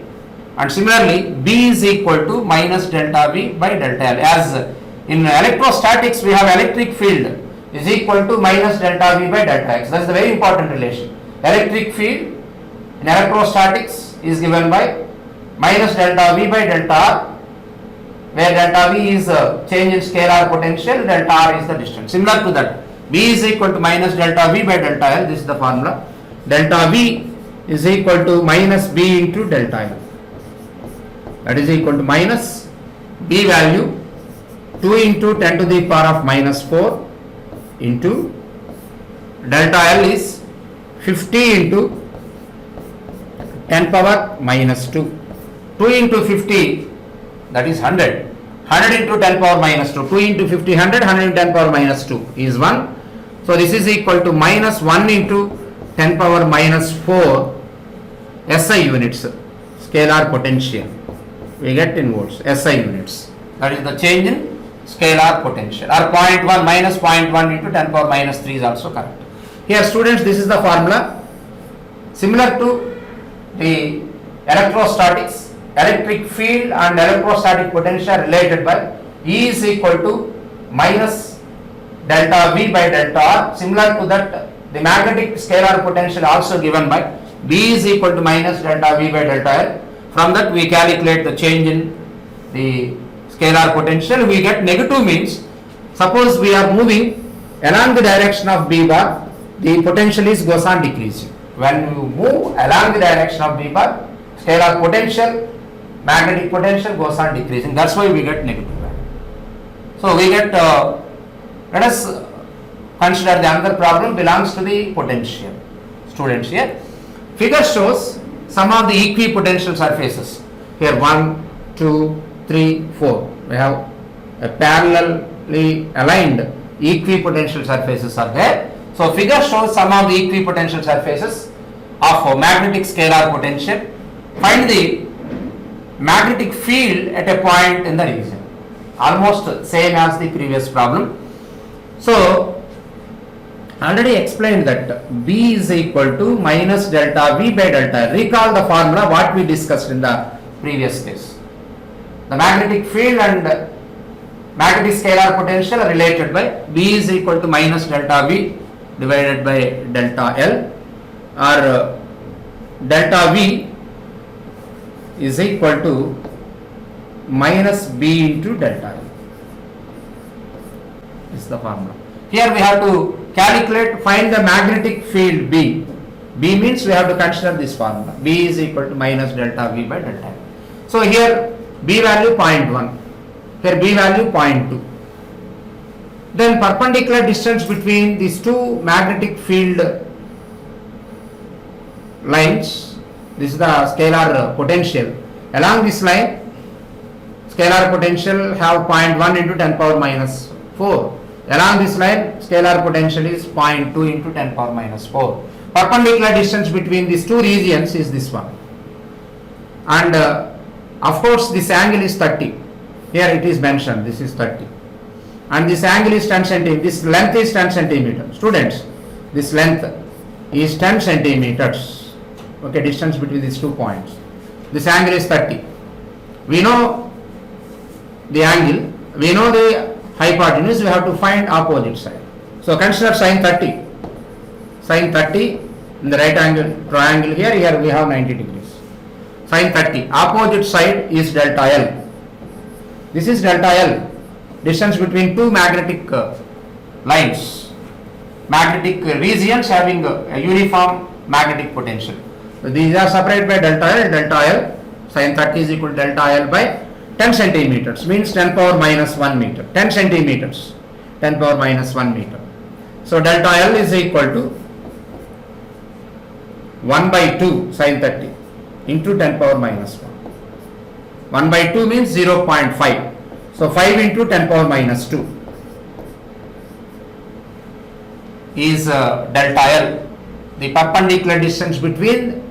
And similarly B is equal to minus delta V by delta L. As in electrostatics we have electric field is equal to minus delta V by delta X. That is the very important relation. Electric field in electrostatics is given by minus delta V by delta R, where delta V is change in scalar potential, delta R is the distance. Similar to that, B is equal to minus delta V by delta L. This is the formula. Delta V is equal to minus B into delta L. That is equal to minus B value 2 into 10 to the power of minus 4 into delta L is 50 into 10 power minus 2. 2 into 50, that is 100. 100 into 10 power minus 2. 2 into 50, 100. 100 into 10 power minus 2 is 1. So this is equal to minus 1 into 10 power minus 4 SI units, scalar potential. We get in volts, SI units. That is the change in scalar potential. Or 0.1 minus 0.1 into 10 power minus 3 is also correct. Here students, this is the formula. Similar to the electrostatics, electric field and electrostatic potential are related by E is equal to minus delta V by delta R. Similar to that, the magnetic scalar potential also given by B is equal to minus delta V by delta L. From that we calculate the change in the scalar potential. We get negative means, suppose we are moving along the direction of B bar, the potential is goes on decreasing. When you move along the direction of B bar, scalar potential, magnetic potential goes on decreasing. That's why we get negative value. So we get, let us consider the another problem belongs to the potential. Students, here figure shows some of the equipotential surfaces. Here 1, 2, 3, 4. We have a parallelly aligned equipotential surfaces are there. So figure shows some of the equipotential surfaces of magnetic scalar potential. Find the magnetic field at a point in the region. Almost same as the previous problem. So already explained that B is equal to minus delta V by delta. Recall the formula what we discussed in the previous case. The magnetic field and magnetic scalar potential are related by B is equal to minus delta V divided by delta L, or delta V is equal to minus B into delta L. This is the formula. Here we have to calculate, find the magnetic field B. B means we have to consider this formula. B is equal to minus delta V by delta L. So here B value 0.1, here B value 0.2. Then perpendicular distance between these two magnetic field lines, this is the scalar potential. Along this line, scalar potential have 0.1 into 10 power minus 4. Along this line, scalar potential is 0.2 into 10 power minus 4. Perpendicular distance between these two regions is this one. And of course, this angle is 30. Here it is mentioned, this is 30. And this angle is 10 centimeters. This length is 10 centimeters. Students, this length is 10 centimeters. Okay, distance between these 2 points. This angle is 30. We know the angle, we know the hypotenuse, we have to find opposite side. So consider sine 30. Sine 30 in the right angle triangle here, here we have 90 degrees. Sine 30, opposite side is delta L. This is delta L, distance between two magnetic lines, magnetic regions having a uniform magnetic potential. So these are separated by delta L, sine 30 is equal to delta L by 10 centimeters, means 10 power minus 1 meter, 10 centimeters, 10 power minus 1 meter. So delta L is equal to 1 by 2 sine 30 into 10 power minus 1. 1 by 2 means 0.5. So 5 into 10 power minus 2 is delta L, the perpendicular distance between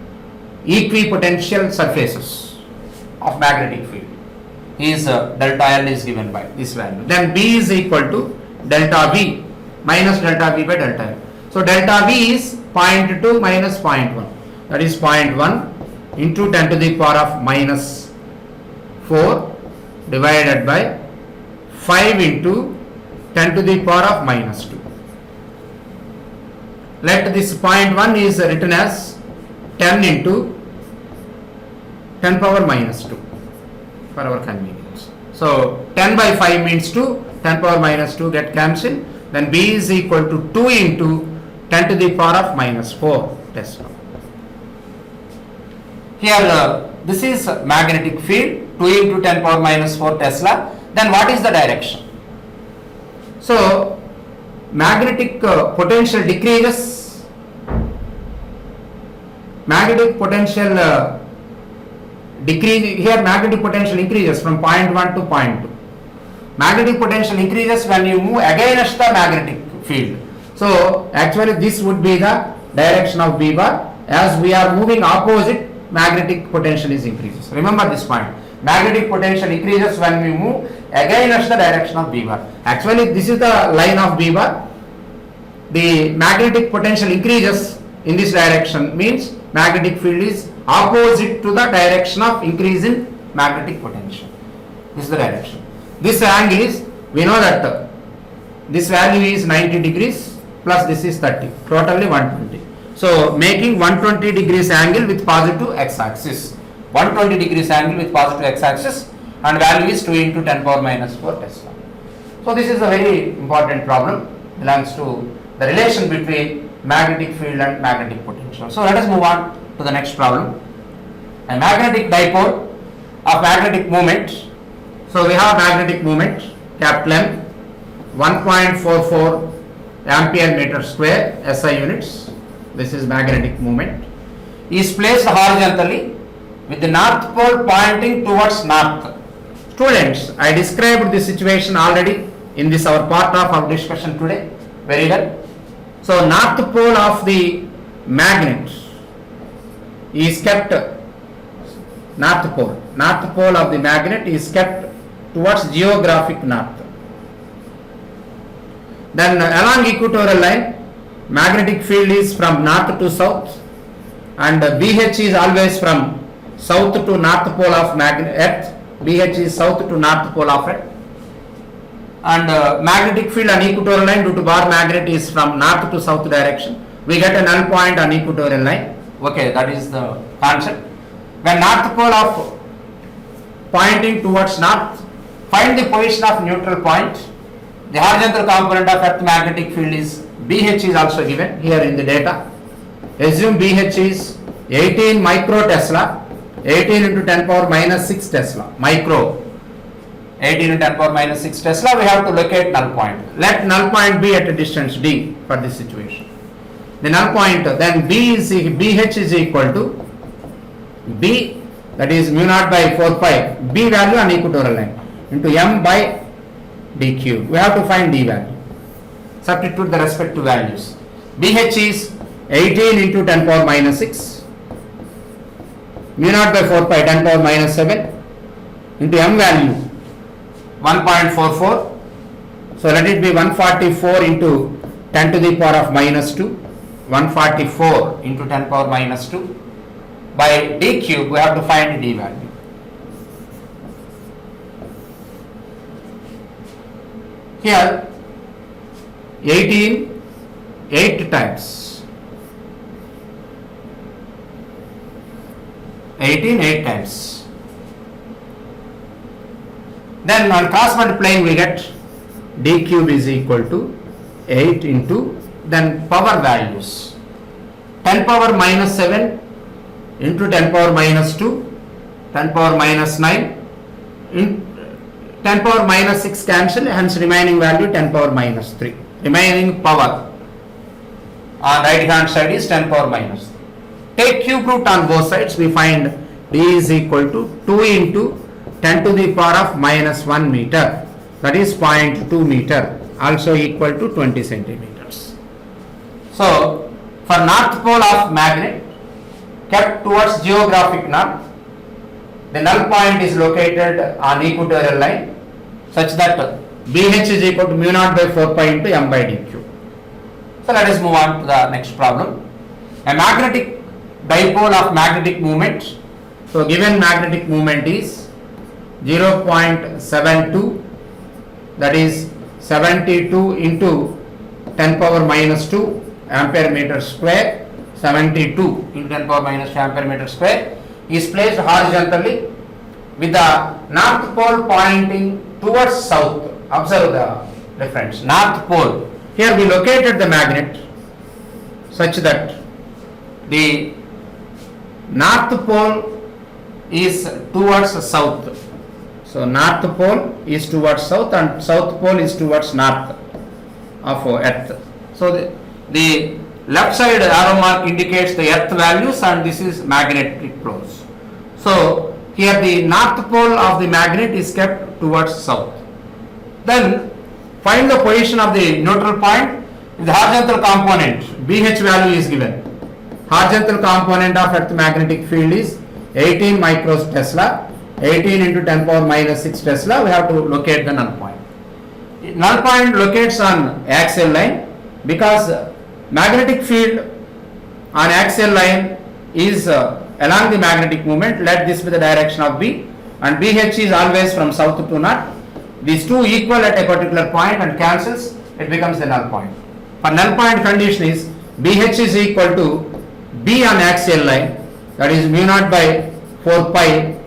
equipotential surfaces of magnetic field. Is delta L is given by this value. Then B is equal to delta V minus delta V by delta L. So delta V is 0.2 minus 0.1, that is 0.1 into 10 to the power of minus 4 divided by 5 into 10 to the power of minus 2. Let this 0.1 is written as 10 into 10 power minus 2 for our convenience. So 10 by 5 means 2, 10 power minus 2 get cancelled. Then B is equal to 2 into 10 to the power of minus 4 Tesla. Here this is magnetic field, 2 into 10 power minus 4 Tesla. Then what is the direction? So magnetic potential decreases, magnetic potential decrease, here magnetic potential increases from 0.1 to 0.2. Magnetic potential increases when you move against the magnetic field. So actually this would be the direction of B bar. As we are moving opposite, magnetic potential is increases. Remember this point. Magnetic potential increases when we move against the direction of B bar. Actually this is the line of B bar. The magnetic potential increases in this direction means magnetic field is opposite to the direction of increase in magnetic potential. This is the direction. This angle is, we know that this value is 90 degrees plus this is 30, totally 120. So making 120 degrees angle with positive x-axis. 120 degrees angle with positive x-axis, and value is 2 into 10 power minus 4 Tesla. So this is a very important problem, belongs to the relation between magnetic field and magnetic potential. So let us move on to the next problem. A magnetic dipole of magnetic moment. So we have magnetic moment, capital M, 1.44 ampere meter square SI units. This is magnetic moment. Is placed horizontally with the north pole pointing towards north. Students, I described this situation already in this our part of our discussion today very well. So north pole of the magnet is kept, north pole of the magnet is kept towards geographic north. Then along equatorial line, magnetic field is from north to south, and BH is always from south to north pole of earth. BH is south to north pole of earth, and magnetic field on equatorial line due to bar magnet is from north to south direction. We get a null point on equatorial line. Okay, that is the concept. When north pole of pointing towards north, find the position of neutral point. The horizontal component of earth magnetic field is BH is also given here in the data. Assume BH is 18 micro Tesla, 18 into 10 power minus 6 Tesla, micro, 18 into 10 power minus 6 Tesla, we have to locate null point. Let null point be at a distance d for this situation. The null point, then BH is equal to B, that is mu naught by 4 pi, B value on equatorial line, into M by d cube. We have to find d value. Substitute the respective values. BH is 18 into 10 power minus 6, mu naught by 4 pi 10 power minus 7, into M value 1.44. So let it be 144 into 10 to the power of minus 2, 144 into 10 power minus 2 by d cube. We have to find d value. Here 18 8 times, 18 8 times. Then on cross multiplying we get d cube is equal to 8 into, then power values, 10 power minus 7 into 10 power minus 2, 10 power minus 9, in 10 power minus 6 cancel, hence remaining value 10 power minus 3. Remaining power on right hand side is 10 power minus 3. Take cube root on both sides, we find d is equal to 2 into 10 to the power of minus 1 meter, that is 0.2 meter, also equal to 20 centimeters. So for north pole of magnet kept towards geographic north, the null point is located on equatorial line such that BH is equal to mu naught by 4 pi into M by d cube. So let us move on to the next problem. A magnetic dipole of magnetic moment. So given magnetic moment is 0.72, that is 72 into 10 power minus 2 ampere meter square, 72 into 10 power minus 2 ampere meter square, is placed horizontally with the north pole pointing towards south. Observe the difference. North pole. Here we located the magnet such that the north pole is towards south. So north pole is towards south and south pole is towards north of earth. So the left side arrow mark indicates the earth values and this is magnetic poles. So here the north pole of the magnet is kept towards south. Then find the position of the neutral point. The horizontal component BH value is given. Horizontal component of earth magnetic field is 18 micro Tesla, 18 into 10 power minus 6 Tesla. We have to locate the null point. Null point locates on axial line because magnetic field on axial line is along the magnetic moment, let this be the direction of B, and BH is always from south to north. These two equal at a particular point and cancels, it becomes the null point. For null point condition is BH is equal to B on axial line, that is mu naught by 4 pi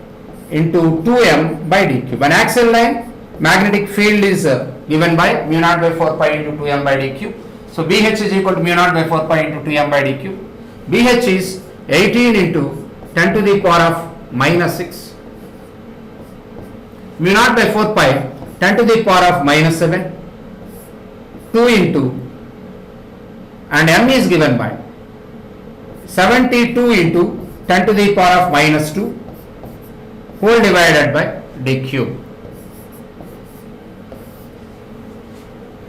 into 2m by d cube. An axial line, magnetic field is given by mu naught by 4 pi into 2m by d cube. So BH is equal to mu naught by 4 pi into 2m by d cube. BH is 18 into 10 to the power of minus 6. Mu naught by 4 pi 10 to the power of minus 7. 2 into, and m is given by 72 into 10 to the power of minus 2 whole divided by d cube.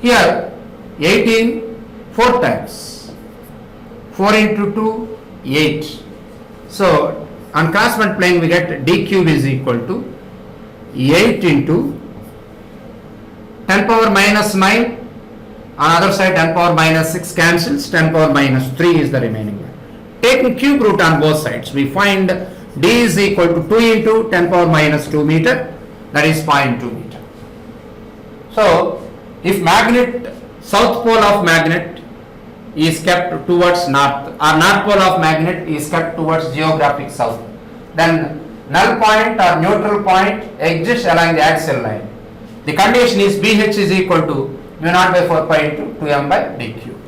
Here 18 4 times, 4 into 2 8. So on cross multiplying we get d cube is equal to 8 into 10 power minus 9, on other side 10 power minus 6 cancels, 10 power minus 3 is the remaining one. Taking cube root on both sides, we find d is equal to 2 into 10 power minus 2 meter, that is 0.2 meter. So if magnet, south pole of magnet is kept towards north, or north pole of magnet is kept towards geographic south, then null point or neutral point exists along the axial line. The condition is BH is equal to mu naught by 4 pi into 2m by d cube.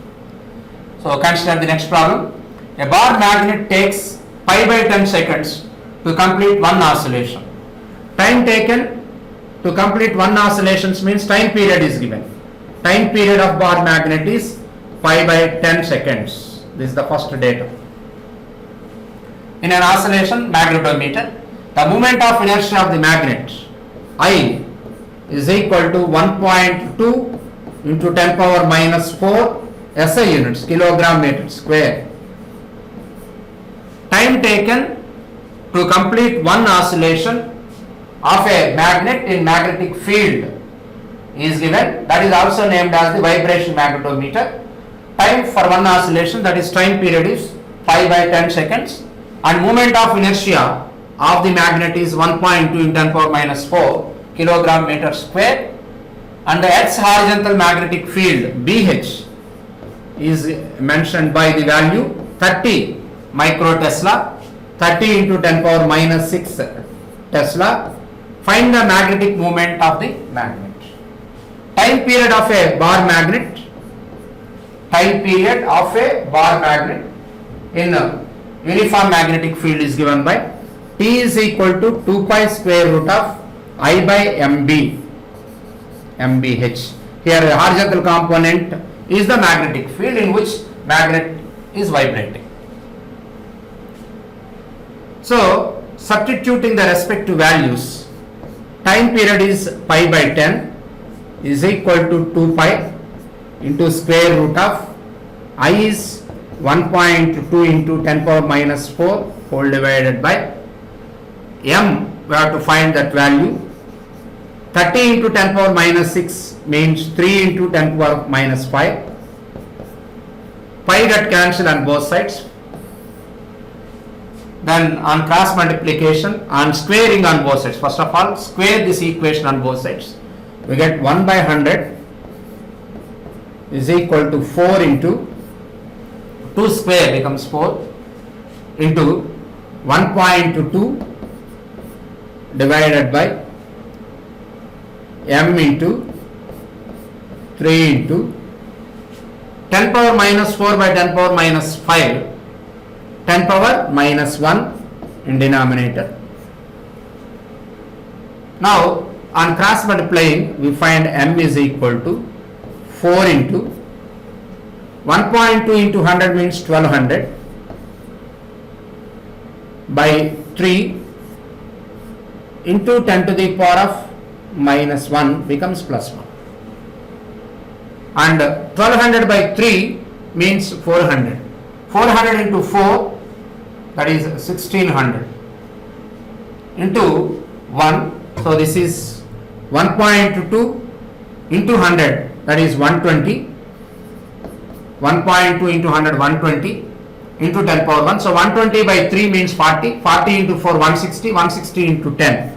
So consider the next problem. A bar magnet takes pi by 10 seconds to complete one oscillation. Time taken to complete one oscillation means time period is given. Time period of bar magnet is pi by 10 seconds. This is the first data. In an oscillation magnetometer, the moment of inertia of the magnet I is equal to 1.2 into 10 power minus 4 SI units, kilogram meter square. Time taken to complete one oscillation of a magnet in magnetic field is given, that is also named as the vibration magnetometer. Time for one oscillation, that is time period, is pi by 10 seconds, and moment of inertia of the magnet is 1.2 in 10 power minus 4 kilogram meter square, and the Earth's horizontal magnetic field BH is mentioned by the value 30 micro Tesla, 30 into 10 power minus 6 Tesla. Find the magnetic moment of the magnet. Time period of a bar magnet, time period of a bar magnet in a uniform magnetic field is given by T is equal to 2 pi square root of I by MB, MBH. Here the horizontal component is the magnetic field in which magnet is vibrating. So substituting the respective values, time period is pi by 10 is equal to 2 pi into square root of I is 1.2 into 10 power minus 4 whole divided by M. We have to find that value. 30 into 10 power minus 6 means 3 into 10 power minus 5. Pi get cancelled on both sides. Then on cross multiplication, on squaring on both sides, first of all square this equation on both sides. We get 1 by 100 is equal to 4 into 2 square becomes 4 into 1.2 divided by m into 3 into 10 power minus 4 by 10 power minus 5, 10 power minus 1 in denominator. Now on cross multiplying we find m is equal to 4 into 1.2 into 100 means 1200 by 3 into 10 to the power of minus 1 becomes plus 1, and 1200 by 3 means 400. 400 into 4, that is 1600 into 1, so this is 1.2 into 100, that is 120. 1.2 into 100 120 into 10 power 1. So 120 by 3 means 40. 40 into 4, 160. 160 into 10,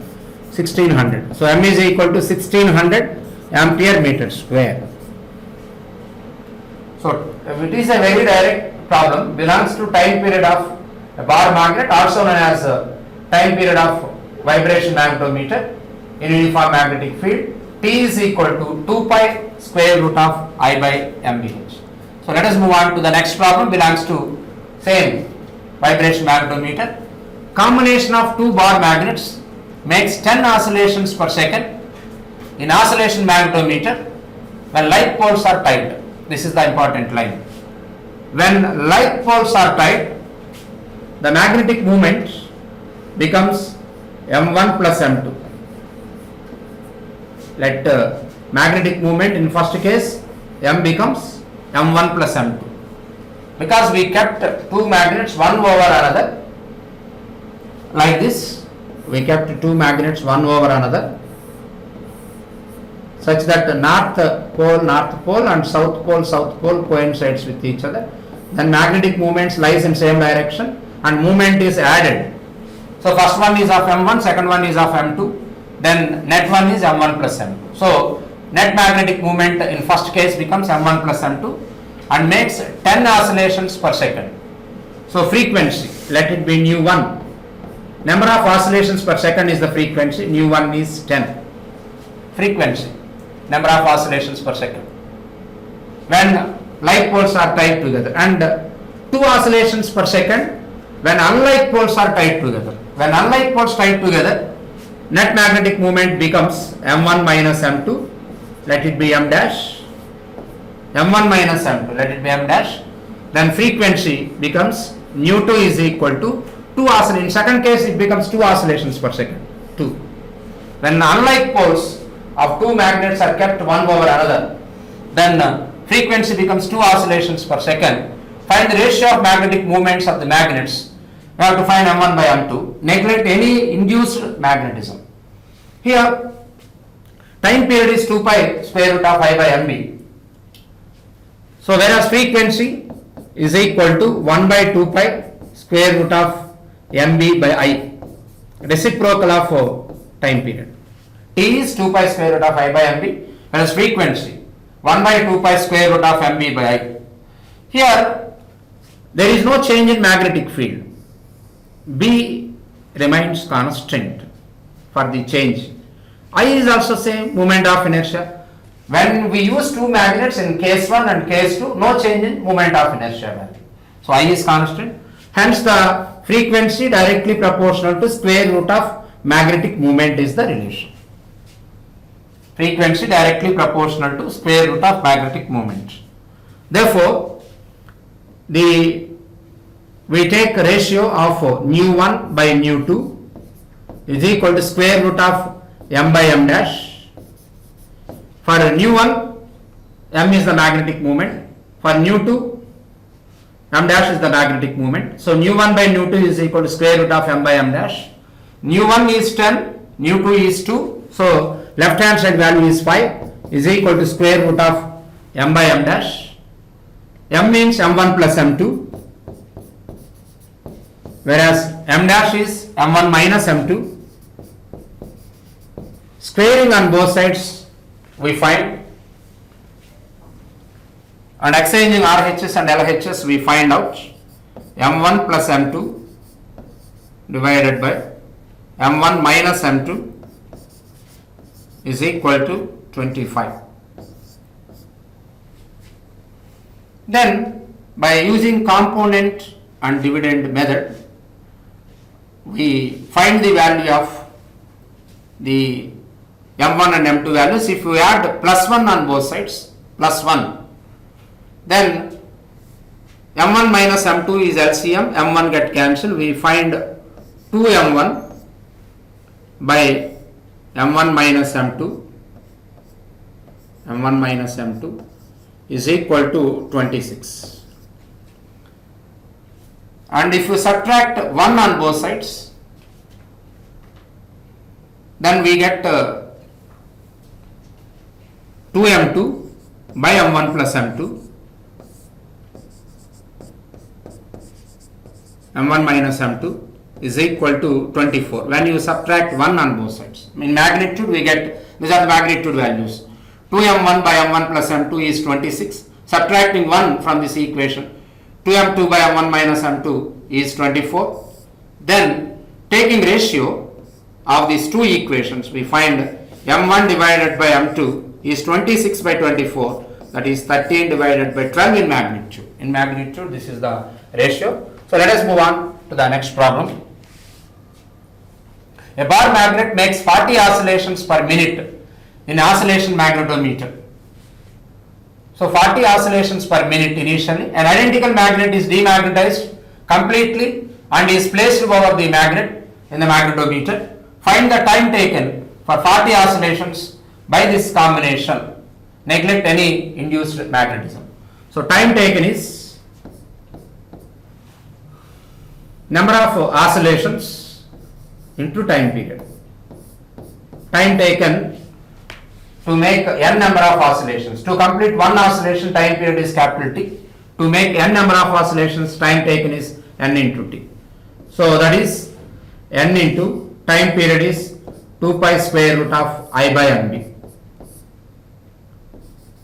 1600. So M is equal to 1600 ampere meter square. So it is a very direct problem, belongs to time period of a bar magnet, also known as time period of vibration magnetometer in uniform magnetic field. T is equal to 2 pi square root of I by MBH. So let us move on to the next problem, belongs to same vibration magnetometer. Combination of two bar magnets makes 10 oscillations per second in oscillation magnetometer when like poles are tied. This is the important line. When like poles are tied, the magnetic moment becomes M1 plus M2. Let magnetic moment in first case M becomes M1 plus M2. Because we kept two magnets one over another like this, we kept two magnets one over another such that the north pole and south pole coincides with each other. Then magnetic moments lies in same direction and moment is added. So first one is of M1, second one is of M2, then net one is M1 plus M2. So net magnetic moment in first case becomes M1 plus M2 and makes 10 oscillations per second. So frequency, let it be nu1. Number of oscillations per second is the frequency, nu1 is 10. Frequency, number of oscillations per second when like poles are tied together, and 2 oscillations per second when unlike poles are tied together. When unlike poles tied together, net magnetic moment becomes M1 minus M2, let it be M dash, M1 minus M2, let it be M dash. Then frequency becomes nu2 is equal to 2 oscillations. In second case it becomes 2 oscillations per second, 2. When unlike poles of two magnets are kept one over another, then frequency becomes 2 oscillations per second. Find the ratio of magnetic moments of the magnets. We have to find M1 by M2. Neglect any induced magnetism. Here time period is 2 pi square root of I by MB. So whereas frequency is equal to 1 by 2 pi square root of MB by I, reciprocal of time period. T is 2 pi square root of I by MB, whereas frequency 1 by 2 pi square root of MB by I. Here there is no change in magnetic field. B remains constant for the change. I is also same, moment of inertia. When we use two magnets in case 1 and case 2, no change in moment of inertia value. So I is constant. Hence the frequency directly proportional to square root of magnetic moment is the relation. Frequency directly proportional to square root of magnetic moment. Therefore, we take a ratio of nu1 by nu2 is equal to square root of m by m dash. For nu1, m is the magnetic moment. For nu2, m dash is the magnetic moment. So nu1 by nu2 is equal to square root of m by m dash. Nu1 is 10, nu2 is 2. So left hand side value is 5 is equal to square root of m by m dash. M means m1 plus m2, whereas m dash is m1 minus m2. Squaring on both sides we find, and exchanging RHS and LHS we find out m1 plus m2 divided by m1 minus m2 is equal to 25. Then by using component and dividend method, we find the value of the m1 and m2 values. If we add plus 1 on both sides, plus 1, then m1 minus m2 is LCM, m1 get cancelled, we find 2m1 by m1 minus m2, m1 minus m2 is equal to 26. And if you subtract 1 on both sides, then we get 2m2 by m1 plus m2 m1 minus m2 is equal to 24. When you subtract 1 on both sides, in magnitude we get, these are the magnitude values. 2m1 by m1 plus m2 is 26. Subtracting 1 from this equation, 2m2 by m1 minus m2 is 24. Then taking ratio of these two equations, we find m1 divided by m2 is 26 by 24, that is 13 divided by 12 in magnitude. In magnitude, this is the ratio. So let us move on to the next problem. A bar magnet makes 40 oscillations per minute in oscillation magnetometer. So 40 oscillations per minute initially. An identical magnet is demagnetized completely and is placed over the magnet in the magnetometer. Find the time taken for 40 oscillations by this combination. Neglect any induced magnetism. So time taken is number of oscillations into time period. Time taken to make n number of oscillations. To complete one oscillation, time period is capital T. To make n number of oscillations, time taken is n into T. So that is n into time period is 2 pi square root of I by nb.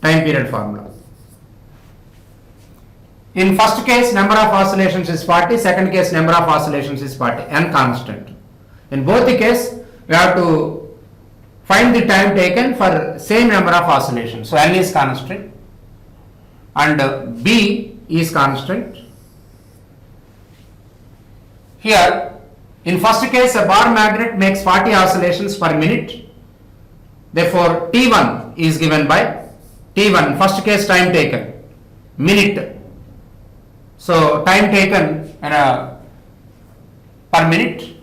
Time period formula. In first case, number of oscillations is 40, second case, number of oscillations is 40, n constant. In both the case, we have to find the time taken for same number of oscillations. So n is constant and b is constant. Here, in first case, a bar magnet makes 40 oscillations per minute. Therefore, T1 is given by T1, first case time taken, minute. So, time taken per minute.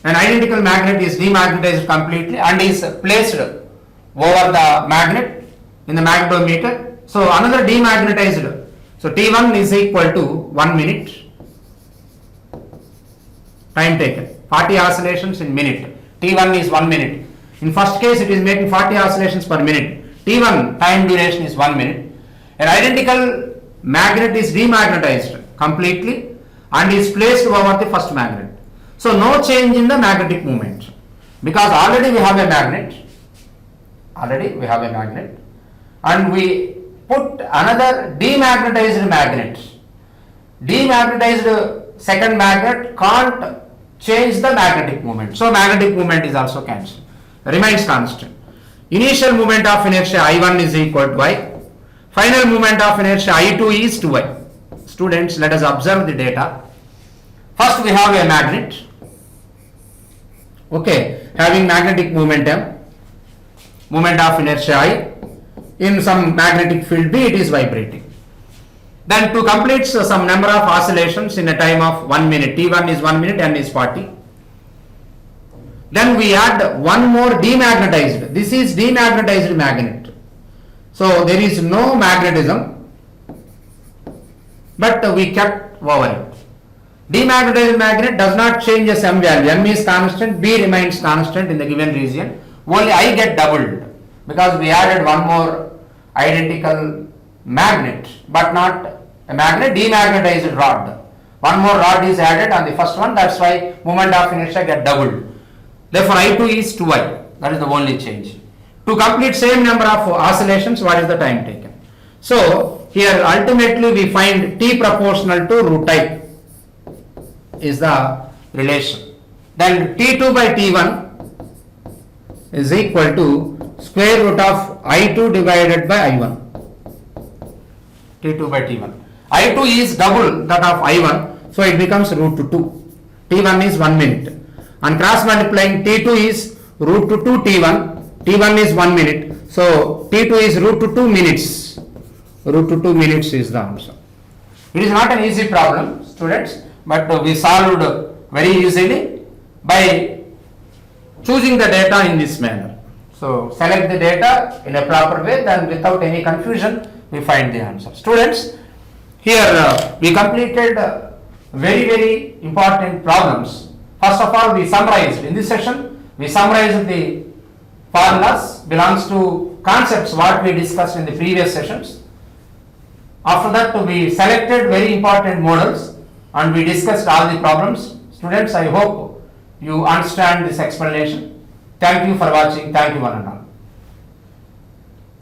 An identical magnet is demagnetized completely and is placed over the magnet in the magnetometer. So, another demagnetized. So, T1 is equal to 1 minute. Time taken, 40 oscillations in minute. T1 is 1 minute. In first case, it is making 40 oscillations per minute. T1 time duration is 1 minute. An identical magnet is demagnetized completely and is placed over the first magnet. So no change in the magnetic moment, because already we have a magnet. And we put another demagnetized magnet. Demagnetized second magnet can't change the magnetic moment. So magnetic moment is also cancelled, remains constant. Initial moment of inertia I1 is equal to I. Final moment of inertia I2 is 2I. Students, let us observe the data. First we have a magnet, okay, having magnetic momentum, moment of inertia I. In some magnetic field B, it is vibrating. Then to complete some number of oscillations in a time of 1 minute, T1 is 1 minute, n is 40. Then we add one more demagnetized. This is demagnetized magnet. So there is no magnetism, but we kept over it. Demagnetized magnet does not change the m value. M is constant, B remains constant in the given region. Only I get doubled because we added one more identical magnet, but not a magnet, demagnetized rod. One more rod is added on the first one, that's why moment of inertia get doubled. Therefore I2 is 2I, that is the only change. To complete same number of oscillations, what is the time taken? So here ultimately we find T proportional to root I is the relation. Then T2 by T1 is equal to square root of I2 divided by I1. T2 by T1. I2 is double that of I1, so it becomes root 2. T1 is 1 minute. And cross multiplying, T2 is root 2 T1. T1 is 1 minute. So T2 is root 2 minutes. Root 2 minutes is the answer. It is not an easy problem, students, but we solved very easily by choosing the data in this manner. So select the data in a proper way, then without any confusion we find the answer. Students, here we completed very important problems. First of all, we summarized in this session. We summarized the formulas belongs to concepts what we discussed in the previous sessions. After that, we selected very important models and we discussed all the problems. Students, I hope you understand this explanation. Thank you for watching. Thank you one and all.